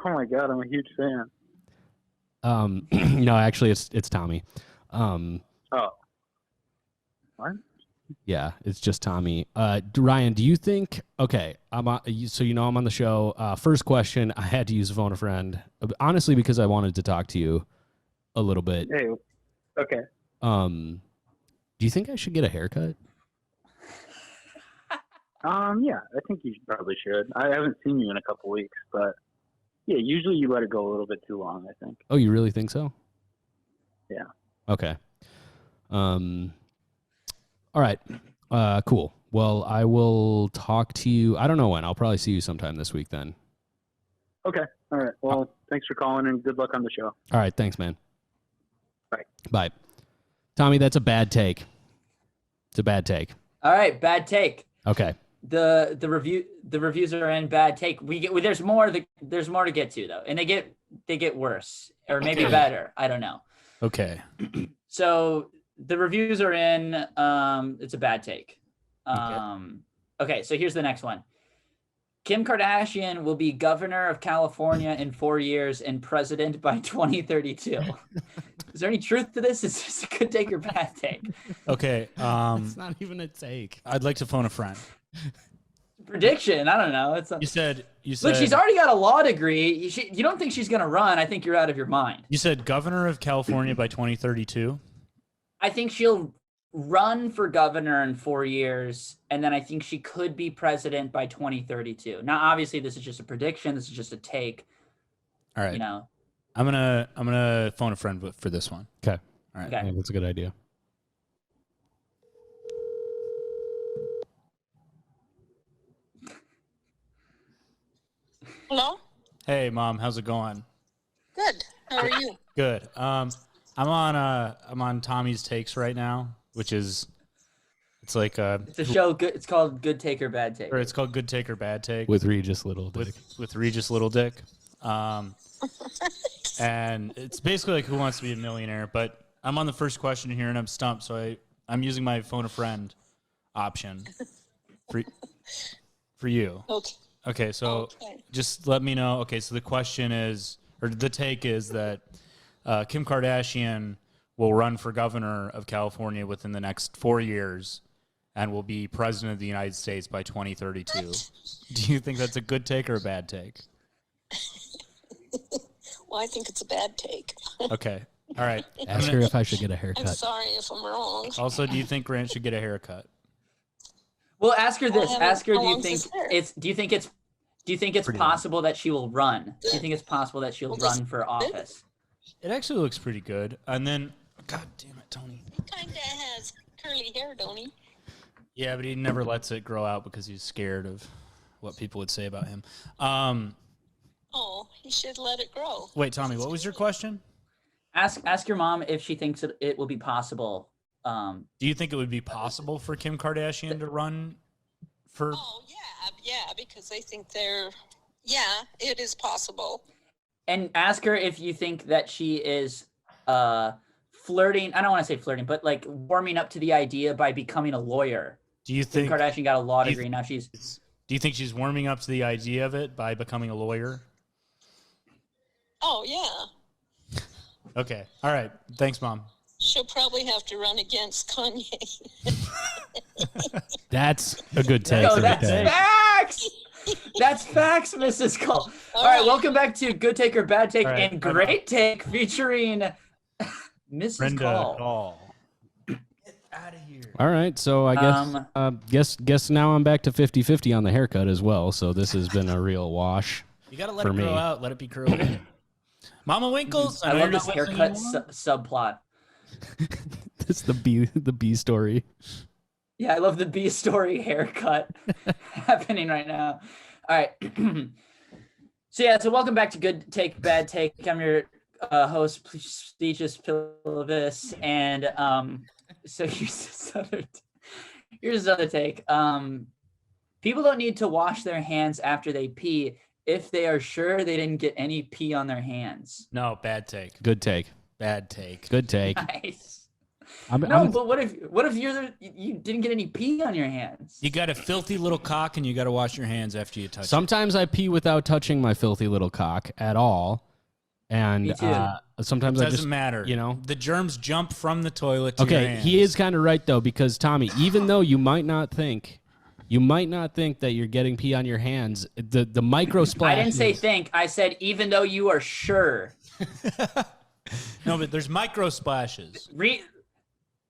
Oh my god, I'm a huge fan. No, actually, it's Tommy. Oh. What? Yeah, it's just Tommy. Ryan, do you think? Okay, I'm on, so you know I'm on the show. First question, I had to use a phone a friend, honestly, because I wanted to talk to you a little bit. Hey, okay. Do you think I should get a haircut? Yeah, I think you probably should. I haven't seen you in a couple weeks, but yeah, usually you let it go a little bit too long, I think. Oh, you really think so? Yeah. Okay. All right. Cool. Well, I will talk to you. I don't know when. I'll probably see you sometime this week then. Okay. All right. Well, thanks for calling and good luck on the show. All right. Thanks, man. Bye. Bye. Tommy, that's a bad take. It's a bad take. All right, bad take. Okay. The reviews are in bad take. There's more to get to though, and they get worse or maybe better. I don't know. Okay. So the reviews are in. It's a bad take. Okay, so here's the next one. Kim Kardashian will be governor of California in 4 years and president by 2032. Is there any truth to this? Is this a good take or bad take? Okay. It's not even a take. I'd like to phone a friend. Prediction. I don't know. You said. Look, she's already got a law degree. You don't think she's going to run. I think you're out of your mind. You said governor of California by 2032. I think she'll run for governor in 4 years, and then I think she could be president by 2032. Now, obviously, this is just a prediction. This is just a take. All right. You know. I'm gonna phone a friend for this one. Okay. All right. Okay. Yeah, that's a good idea. Hello? Hey, Mom. How's it going? Good. How are you? Good. I'm on Tommy's Takes right now, which is it's like It's a show. Good. It's called Good Take or Bad Take. or it's called Good Take or Bad Take With Regis Littledick. with Regis Littledick. And it's basically like Who Wants to Be a Millionaire, but I'm on the first question here and I'm stumped, so I'm using my phone a friend option for you. Okay. Okay, so just let me know. Okay, so the question is, or the take is that Kim Kardashian will run for governor of California within the next 4 years and will be president of the United States by 2032. Do you think that's a good take or a bad take? Well, I think it's a bad take. Okay. All right. Ask her if I should get a I'm haircut. sorry if I'm wrong. Also, do you think Grant should get a haircut? Well, ask her this. Ask her. how Do you long's think his hair? Do you think it's Pretty possible that she will run? Do you think it's possible that she'll Well, does- run for office? It actually looks pretty good. And then, God damn it, Tony. He kind of has curly hair, don't he? Yeah, but he never lets it grow out because he's scared of what people would say about him. Oh, he should let it grow. Wait, Tommy, what was your question? Ask your mom if she thinks it will be possible. Do you think it would be possible for Kim Kardashian to run for? Oh, yeah, because I think it is possible. And ask her if you think that she is flirting. I don't want to say flirting, but like warming up to the idea by becoming a lawyer. Do you Kim think? Kardashian got a law do you degree. Now she's. Do you think she's warming up to the idea of it by becoming a lawyer? Oh, yeah. Okay. All right. Thanks, Mom. She'll probably have to run against Kanye. That's a good take. No, right that's there. facts. That's facts, Mrs. Cole. All right, welcome back to Good Take or Bad Take All right, and Great Take featuring Mrs. Brenda Cole. Call. Get out of here. All right, so I guess now I'm back to 50-50 on the haircut as well. So this has been a real wash. You gotta let For it grow me. out. Let it be curled in. Mama Winkles. I know love you're this not listening haircut anymore. subplot. That's the B story. Yeah, I love the B story haircut happening right now. All right. So welcome back to Good Take, Bad Take. I'm your host, Regis Littledick, and so Here's another take. People don't need to wash their hands after they pee if they are sure they didn't get any pee on their hands. No, bad take. Good take. Bad take. Good take. Nice. But what if you didn't get any pee on your hands? You got a filthy little cock, and you got to wash your hands after you touch it. Sometimes I pee without touching my filthy little cock at all. And Me too. Sometimes It I doesn't just, matter. you know. The germs jump from the toilet to your Okay, hands. he is kind of right though, because Tommy, even though you might not think that you're getting pee on your hands, the micro splash. I didn't say think. I said even though you are sure. No, but there's micro splashes.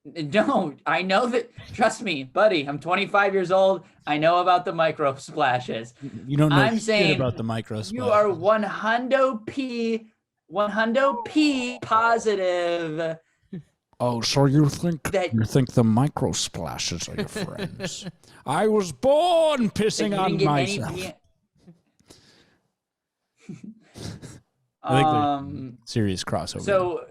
No, I know that. Trust me, buddy. I'm 25 years old. I know about the micro splashes. You don't know I'm shit saying about the micro splashes. You are 100 P positive. Oh, so you think That- the micro splashes are your friends? I was born that you pissing didn't on get myself. any I think serious crossover. So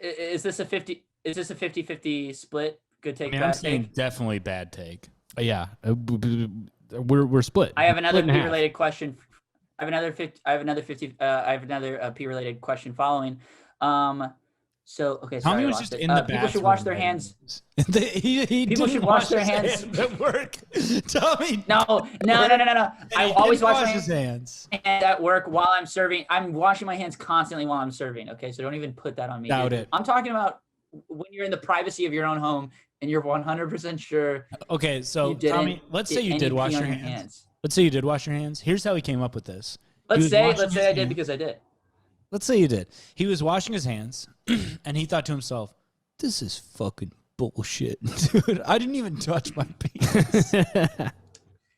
is this a 50? Is this a 50-50 split? Good take, I'm bad saying take. definitely bad take. Yeah, we're split. I have another Split in half. P-related question. I have another P-related question following. So okay, sorry, Tommy I was lost just it. in the People should wash their bathroom. hands. He People didn't should wash their his hands. at work. Tommy. No. I He always didn't wash my his hands. hands at work while I'm serving. I'm washing my hands constantly while I'm serving. Okay, so don't even put that on me. Doubt dude. it. I'm talking about when you're in the privacy of your own home and you're 100% sure. Okay, so You didn't Tommy, let's say get you any did wash pee your on hands. Let's say you did wash your hands. Here's how he came up with this. Let's say I his did hands. because I did. Let's say you did. He was washing his hands, and he thought to himself, "This is fucking bullshit, dude. I didn't even touch my penis."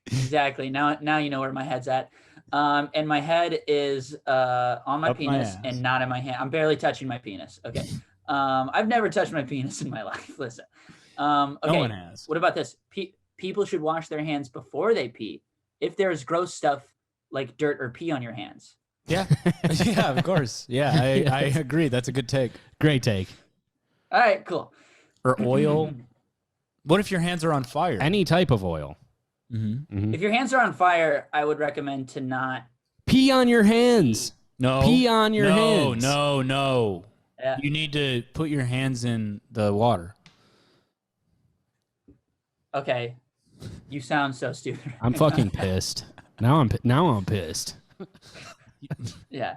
Exactly. Now you know where my head's at. And my head is on my Up my penis ass. and not in my hand. I'm barely touching my penis. Okay. I've never touched my penis in my life. Listen. Okay. No one has. What about this? People should wash their hands before they pee. If there's gross stuff like dirt or pee on your hands. Yeah, yeah, of course. Yeah, I agree. That's a good take. Great take. All right, cool. Or oil. What if your hands are on fire? Any type of oil. Mm-hmm. If your hands are on fire, I would recommend to not. Pee on your hands. No. Pee on your hands. No. Yeah. You need to put your hands in the water. Okay. You sound so stupid. I'm fucking pissed. Now I'm pissed. Yeah.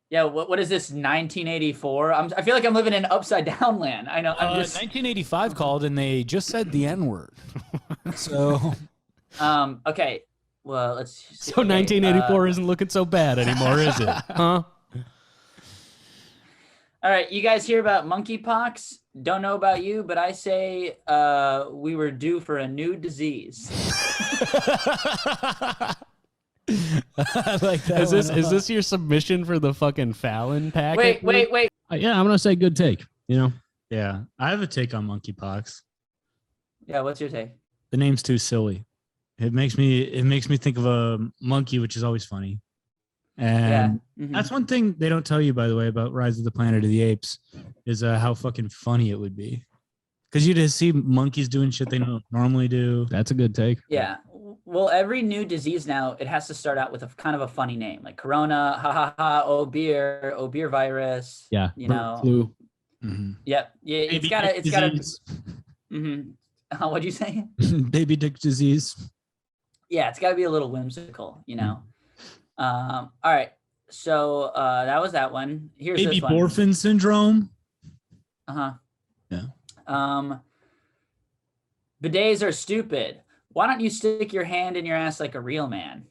Yeah. What is this? 1984? I feel like I'm living in upside down land. I know. I'm just. 1985 called and they just said the N word. So. Okay. Well, let's. See. So Okay, 1984 isn't looking so bad anymore, is it? Huh? All right, you guys hear about Monkey Pox? Don't know about you, but I say we were due for a new disease. I like that. Is this your submission for the fucking Fallon packet? Wait. Yeah, I'm gonna say good take. You know. Yeah, I have a take on Monkey Pox. Yeah, what's your take? The name's too silly. It makes me think of a monkey, which is always funny. And Mhm. that's one thing they don't tell you, by the way, about Rise of the Planet of the Apes, is how fucking funny it would be. Because you just see monkeys doing shit they don't normally do. That's a good take. Yeah. Well, every new disease now, it has to start out with a kind of a funny name, like Corona, ha ha ha, oh beer virus. Yeah. You bird know. flu. Mm-hmm. Yep. Yeah. It's gotta. Mm-hmm. What'd you say? Baby dick disease. Yeah, it's gotta be a little whimsical, you know. All right. So that was that one. Here's Baby this one. Borfin syndrome. Uh-huh. Yeah. Bidets are stupid. Why don't you stick your hand in your ass like a real man?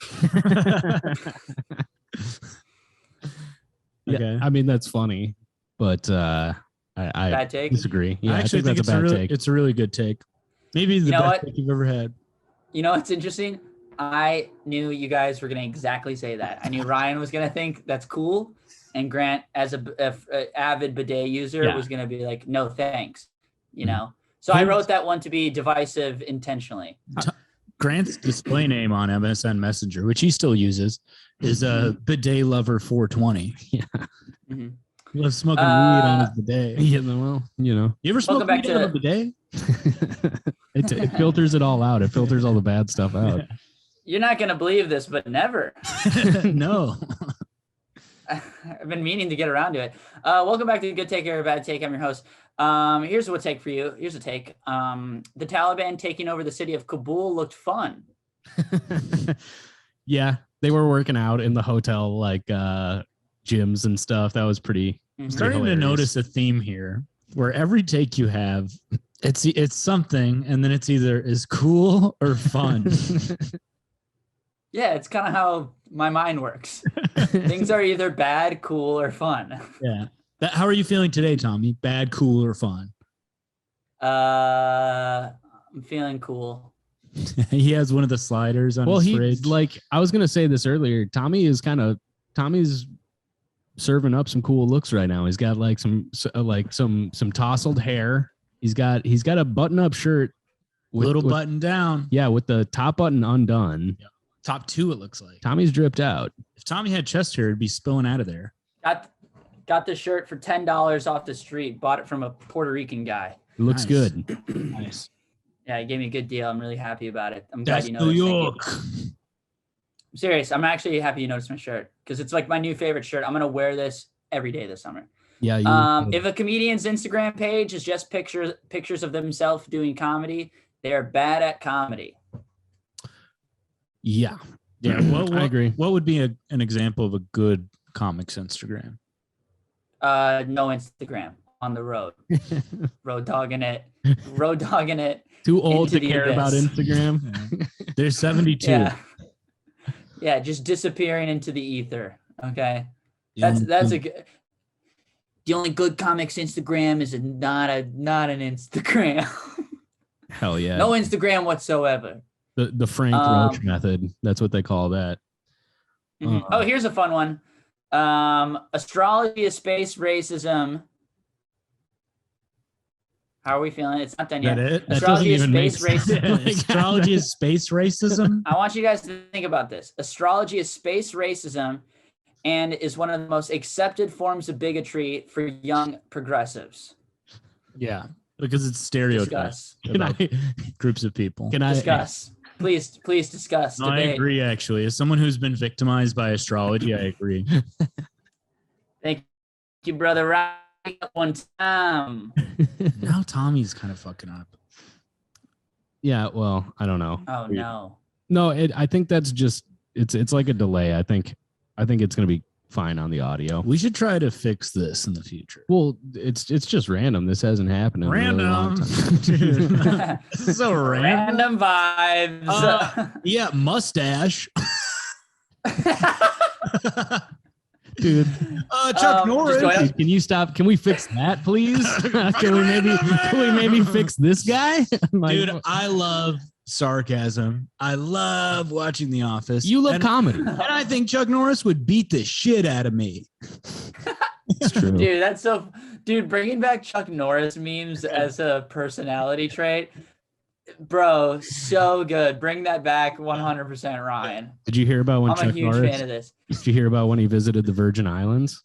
Yeah, I mean that's funny, but I Bad take. disagree. Yeah, I actually think that's a bad take. it's a really good take. Maybe the You know best what? take you've ever had. You know what's interesting? I knew you guys were gonna exactly say that. I knew Ryan was gonna think that's cool, and Grant, as a avid bidet user, was gonna be like, "No thanks," you know. So I wrote that one to be divisive intentionally. Grant's display name on MSN Messenger, which he still uses, is bidet lover 420. Yeah. Mm-hmm. He loves smoking weed on his bidet. Yeah, well, you know. You ever smoke Welcome back weed on a bidet? It filters it all out. It filters all the bad stuff out. You're not gonna believe this, but never. No. I've been meaning to get around to it. Welcome back to Good Take or Bad Take. I'm your host. Here's what take for you. Here's a take. The Taliban taking over the city of Kabul looked fun. Yeah, they were working out in the hotel, like gyms and stuff. That was pretty. I'm starting to notice a theme here, where every take you have, it's something, and then it's either is cool or fun. Yeah, it's kind of how my mind works. Things are either bad, cool, or fun. Yeah. How are you feeling today, Tommy? Bad, cool, or fun? I'm feeling cool. He has one of the sliders on his fridge. Like I was gonna say this earlier. Tommy's serving up some cool looks right now. He's got like some tousled hair. He's got a button-up shirt, with button down. Yeah, with the top button undone. Yeah. Top 2, it looks like. Tommy's dripped out. If Tommy had chest hair, it'd be spilling out of there. Got the shirt for $10 off the street. Bought it from a Puerto Rican guy. It looks good. Nice. Yeah, he gave me a good deal. I'm really happy about it. I'm That's glad you noticed. New York. I'm serious. I'm actually happy you noticed my shirt because it's like my new favorite shirt. I'm gonna wear this every day this summer. Yeah. If a comedian's Instagram page is just pictures of themselves doing comedy, they are bad at comedy. Yeah. Yeah. I agree. What would be an example of a good comic's Instagram? No Instagram, on the road. Road dogging it. Too old into to the care abyss. about Instagram. There's 72. Yeah, just disappearing into the ether. Okay. That's a good. The only good comics Instagram is not an Instagram. Hell yeah. No Instagram whatsoever. The Frank Roach method. That's what they call that. Oh, here's a fun one. Astrology is space racism. How are we feeling? It's not done yet. Astrology is space racism. Astrology is space racism. I want you guys to think about this. Astrology is space racism and is one of the most accepted forms of bigotry for young progressives. Yeah, because it's stereotypes about groups of people. Can I discuss? Please discuss. No, I agree, actually. As someone who's been victimized by astrology, I agree. Thank you, brother. Right one time. Now Tommy's kind of fucking up. Yeah, well, I don't know. Oh, no. No, I think that's just it's like a delay. I think it's gonna be fine on the audio. We should try to fix this in the future. Well, it's just random. This hasn't happened in a really long time. This is so random vibes. Yeah, mustache. Dude, Chuck Norris. Can you stop? Can we fix that, please? Can we maybe fix this guy? Dude, I love sarcasm. I love watching The Office. You love comedy. And I think Chuck Norris would beat the shit out of me. It's true. Dude, that's so. Dude, bringing back Chuck Norris memes as a personality trait, bro, so good. Bring that back, 100%, Ryan. Did you hear about when I'm a huge fan of this. Did you hear about when he visited the Virgin Islands?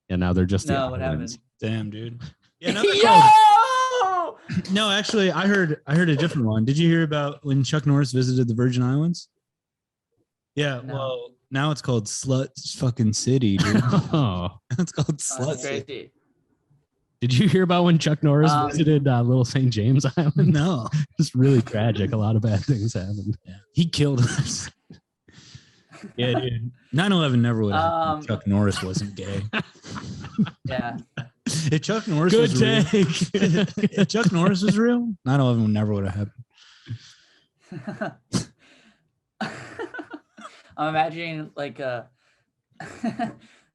Yeah, now they're just no. What happened? Damn, dude. Yeah, no, actually, I heard a different one. Did you hear about when Chuck Norris visited the Virgin Islands? Yeah, No. well, now it's called Slut fucking City, dude. Oh. It's called Slut That's City. crazy. Did you hear about when Chuck Norris visited Little St. James Island? No. It's really tragic. A lot of bad things happened. Yeah. He killed us. Yeah, dude. 9/11 never would have happened if Chuck Norris wasn't gay. Yeah. If Chuck Norris Good was real, take. if Chuck Norris was real, 9/11 never would have happened. I'm imagining like a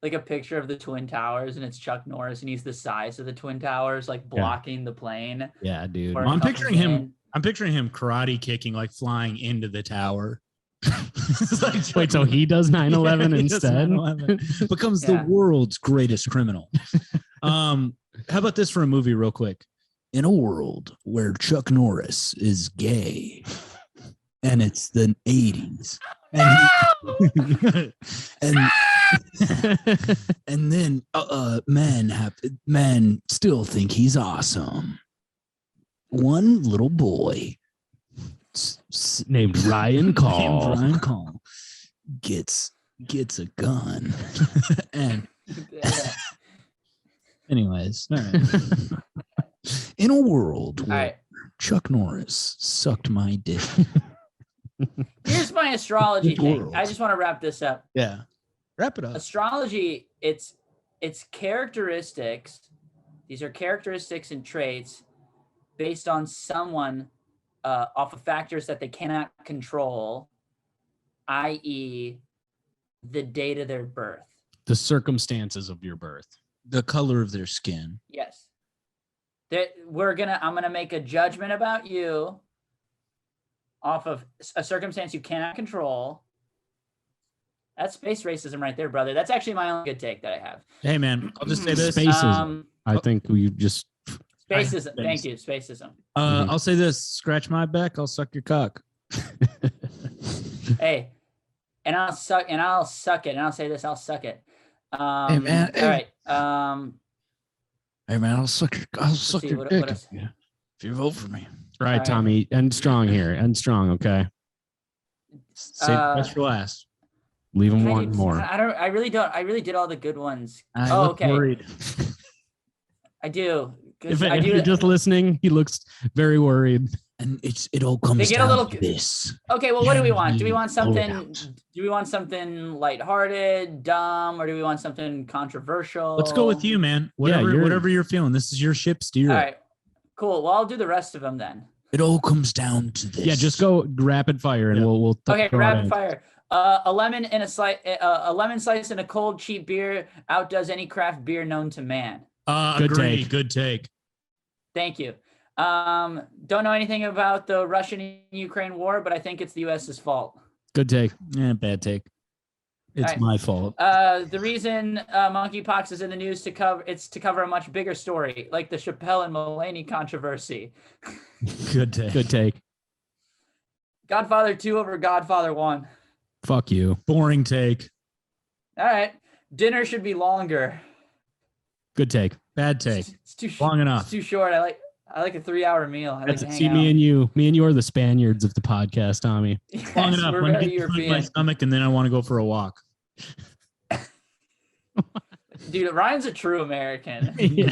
picture of the Twin Towers, and it's Chuck Norris, and he's the size of the Twin Towers, like blocking the plane. Yeah, dude. Or I'm comes picturing him. in. I'm picturing him karate kicking, like flying into the tower. Wait, so he does 9/11 instead? 9/11. Becomes the world's greatest criminal. How about this for a movie, real quick? In a world where Chuck Norris is gay, and it's the 80s, and then men still think he's awesome. one little boy named Ryan Call. named Ryan Call gets a gun. And anyways, all right. In a world where Chuck Norris sucked my dick. Here's my astrology thing. I just want to wrap this up. Yeah. Wrap it up. Astrology, it's characteristics. These are characteristics and traits based on someone off of factors that they cannot control, i.e., the date of their birth. The circumstances of your birth. The color of their skin. Yes. I'm gonna make a judgment about you off of a circumstance you cannot control. That's space racism right there, brother. That's actually my only good take that I have. Hey, man, I'll just say this. Spacism. I think you just... Spacism. Thank you. Spacism. I'll say this. Scratch my back. I'll suck your cock. Hey, and I'll suck it. And I'll say this. I'll suck it. Hey, man. All right. Hey, man, I'll suck your dick if you vote for me. All right, Tommy. End strong here. End strong, okay? Save the best for last. Leave him one more. I really did all the good ones. I look worried. I do. If you're just listening, he looks very worried. And it all comes down to this. Okay, well, what do we want? Do we want something? Do we want something lighthearted, dumb, or do we want something controversial? Let's go with you, man. Whatever you're feeling. This is your ship. Steer. All right, cool. Well, I'll do the rest of them then. It all comes down to this. Yeah, just go rapid fire, and we'll. Okay, rapid fire. A lemon slice and a cold cheap beer outdoes any craft beer known to man. Good take. Thank you. Don't know anything about the Russian and Ukraine war, but I think it's the U.S.'s fault. Good take. Yeah, bad take. It's my fault. The reason Monkey Pox is in the news to cover a much bigger story, like the Chappelle and Mulaney controversy. Good take. Good take. Godfather 2 over Godfather 1. Fuck you. Boring take. All right. Dinner should be longer. Good take. Bad take. It's too long enough. It's too short. I like a 3-hour meal. Me and you are the Spaniards of the podcast, Tommy. Yes, long enough. We're very When European. my stomach, and then I want to go for a walk. Dude, Ryan's a true American. Yeah.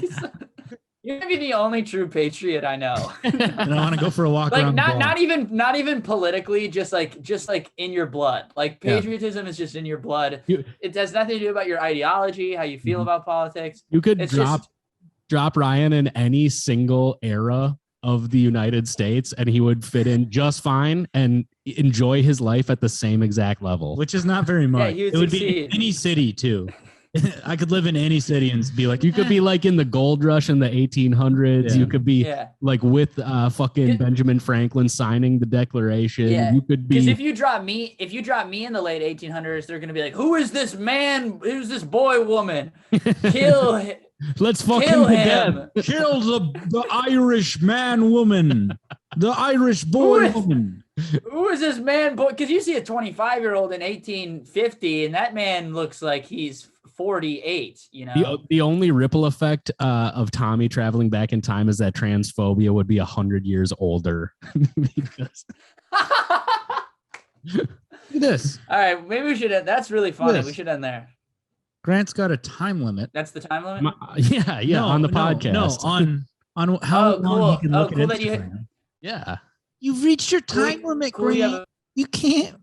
You might be the only true patriot I know. And I want to go for a walk Like around the block. not even politically, just like in your blood. Like patriotism is just in your blood. It has nothing to do about your ideology, how you feel about politics. You could drop Ryan in any single era of the United States, and he would fit in just fine and enjoy his life at the same exact level. Which is not very much. Yeah, it would be in any city too. I could live in any city and be like, you could be like in the gold rush in the 1800s. Yeah. You could be like with fucking Benjamin Franklin signing the Declaration. Yeah. You could be, because if you drop me in the late 1800s, they're gonna be like, who is this man? Who's this boy, woman? Kill him. Let's fucking Kill to him. death. kill the Irish man woman, the Irish boy woman. Who is this man? Boy, because you see a 25-year-old in 1850, and that man looks like he's 48. You know, the only ripple effect of Tommy traveling back in time is that transphobia would be 100 years older. Because... Look at this. All right, maybe we should end. That's really funny. We should end there. Grant's got a time limit. That's the time limit? On the podcast. No, on how long he can look at Instagram. Yeah. You've reached your time limit, Grant. You can't.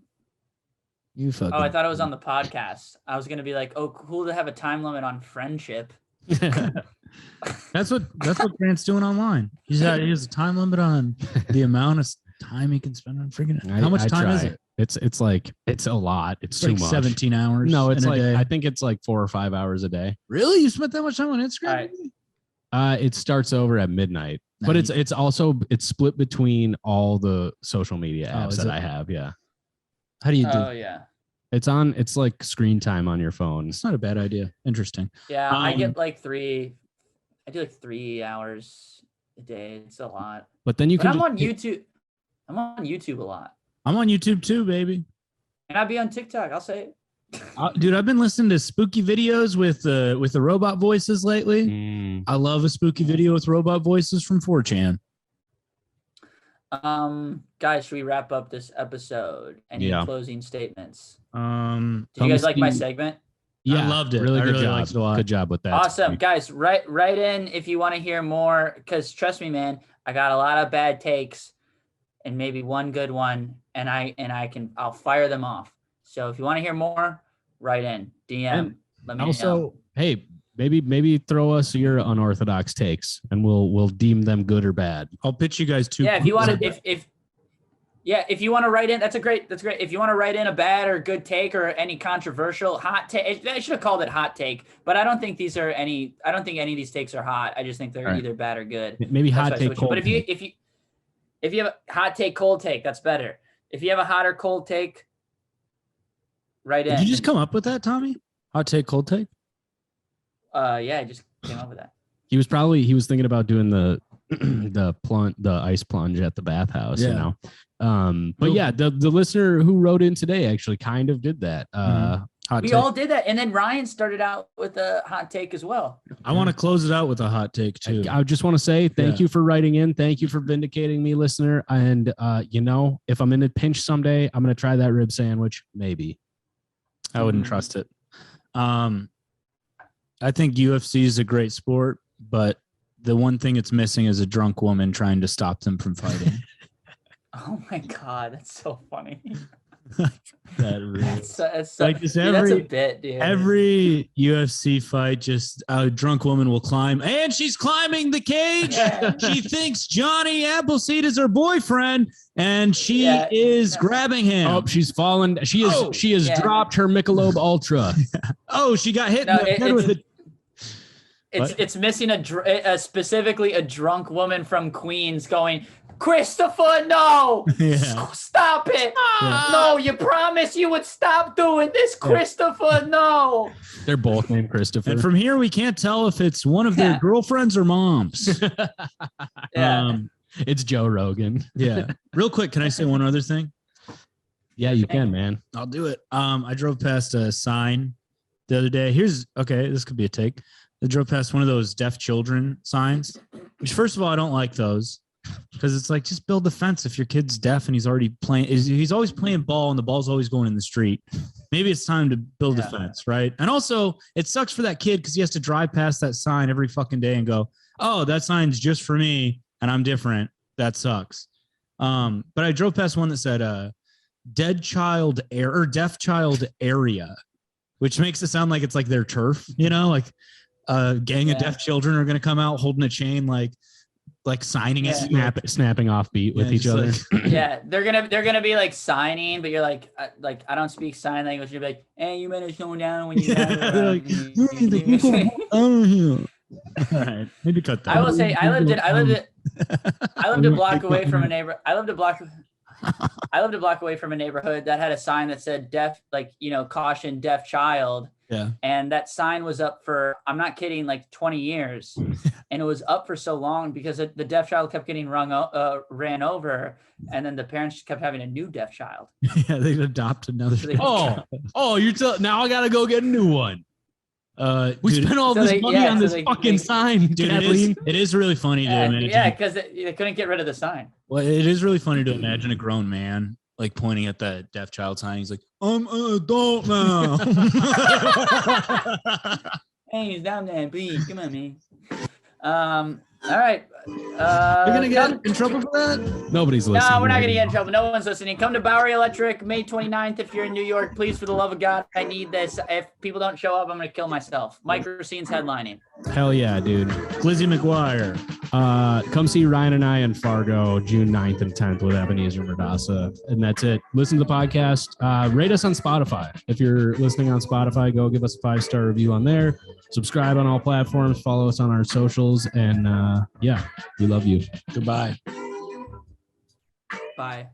You fucking. Oh, I thought it was on the podcast. I was gonna be like, oh, cool to have a time limit on friendship. That's what Grant's doing online. He has a time limit on the amount of time he can spend on freaking. How much time is it? It's like it's a lot. It's too like much. 17 hours. No, it's in a like day. I think it's like 4 or 5 hours a day. Really? You spent that much time on Instagram? It starts over at midnight, but it's also split between all the social media apps that I have. Yeah. How do you do? Oh yeah. It's like screen time on your phone. It's not a bad idea. Interesting. Yeah, I get like 3. I do like 3 hours a day. It's a lot. But then I'm on YouTube. I'm on YouTube a lot. I'm on YouTube too, baby. And I'll be on TikTok. I'll say it. Dude, I've been listening to spooky videos with the robot voices lately. I love a spooky video with robot voices from 4chan. Guys, should we wrap up this episode? Any closing statements? Did you guys like my segment? Yeah, I loved it. Really I good really job. liked it a lot. Good job with that. Awesome, guys. Write in if you want to hear more. Because trust me, man, I got a lot of bad takes, and maybe one good one, and I'll fire them off. So if you want to hear more, write in, DM. And let me also, know. hey, maybe throw us your unorthodox takes, and we'll deem them good or bad. I'll pitch you guys two. Yeah, if you want to, if you want to write in, that's great. If you want to write in a bad or good take or any controversial hot take, I should have called it hot take, but I don't think any of these takes are hot. I just think they're either bad or good. Maybe hot take, cold. But if you have a hot take, cold take, that's better. If you have a hot or cold take, write in. Did you just come up with that, Tommy? Hot take, cold take? Yeah, I just came up with that. He was thinking about doing the ice plunge at the bathhouse, you know. But yeah, the listener who wrote in today actually kind of did that. We all did that, and then Ryan started out with a hot take as well. I want to close it out with a hot take too. I just want to say thank you for writing in. Thank you for vindicating me, listener. And if I'm in a pinch someday, I'm gonna try that rib sandwich. Maybe. I wouldn't trust it. I think UFC is a great sport, but the one thing it's missing is a drunk woman trying to stop them from fighting. Oh my God, that's so funny. That really, that's a bit, dude. Every UFC fight, just a drunk woman will climb, and she's climbing the cage. Yeah. She thinks Johnny Appleseed is her boyfriend, and she is grabbing him. Oh, she's fallen. She has dropped her Michelob Ultra. Oh, she got hit in the head with it. It's missing specifically a drunk woman from Queens going, Christopher, no! Yeah. Stop it! Yeah. No, you promised you would stop doing this, Christopher, no! They're both named Christopher. And from here, we can't tell if it's one of their girlfriends or moms. It's Joe Rogan. Yeah. Real quick, can I say one other thing? Yeah, you can, man. I'll do it. I drove past a sign the other day. This could be a take. I drove past one of those deaf children signs, which first of all, I don't like those. Because it's like, just build the fence if your kid's deaf and he's already playing. He's always playing ball and the ball's always going in the street. Maybe it's time to build a fence, right? And also, it sucks for that kid because he has to drive past that sign every fucking day and go, oh, that sign's just for me and I'm different. That sucks. But I drove past one that said deaf child area, which makes it sound like it's like their turf, like a gang of deaf children are going to come out holding a chain like signing it, snapping off beat with each other. They're gonna be like signing, but you're like I don't speak sign language. You're like, hey, you better slow down when you All right, maybe cut that. I will say I lived a block away from a neighbor. I lived a block away from a neighborhood that had a sign that said deaf, caution, deaf child. Yeah. And that sign was up for, I'm not kidding, like 20 years. And it was up for so long because the deaf child kept getting ran over. And then the parents kept having a new deaf child. Yeah, they adopted another. Now I got to go get a new one. We spent all this money on this fucking sign, dude. It is really funny to imagine. Yeah, because they couldn't get rid of the sign. Well, it is really funny to imagine a grown man like pointing at the deaf child sign. He's like, I'm an adult now. Hey, stop that, please. Come on, man. All right. You're going to get in trouble for that? Nobody's listening. No, we're not going to get in trouble. No one's listening. Come to Bowery Electric, May 29th. If you're in New York, please, for the love of God, I need this. If people don't show up, I'm going to kill myself. Mike Racine's headlining. Hell yeah, dude. Lizzie McGuire. Come see Ryan and I in Fargo, June 9th and 10th with Ebenezer Murdasa. And that's it. Listen to the podcast. Rate us on Spotify. If you're listening on Spotify, go give us a 5-star review on there. Subscribe on all platforms. Follow us on our socials. And we love you. Goodbye. Bye.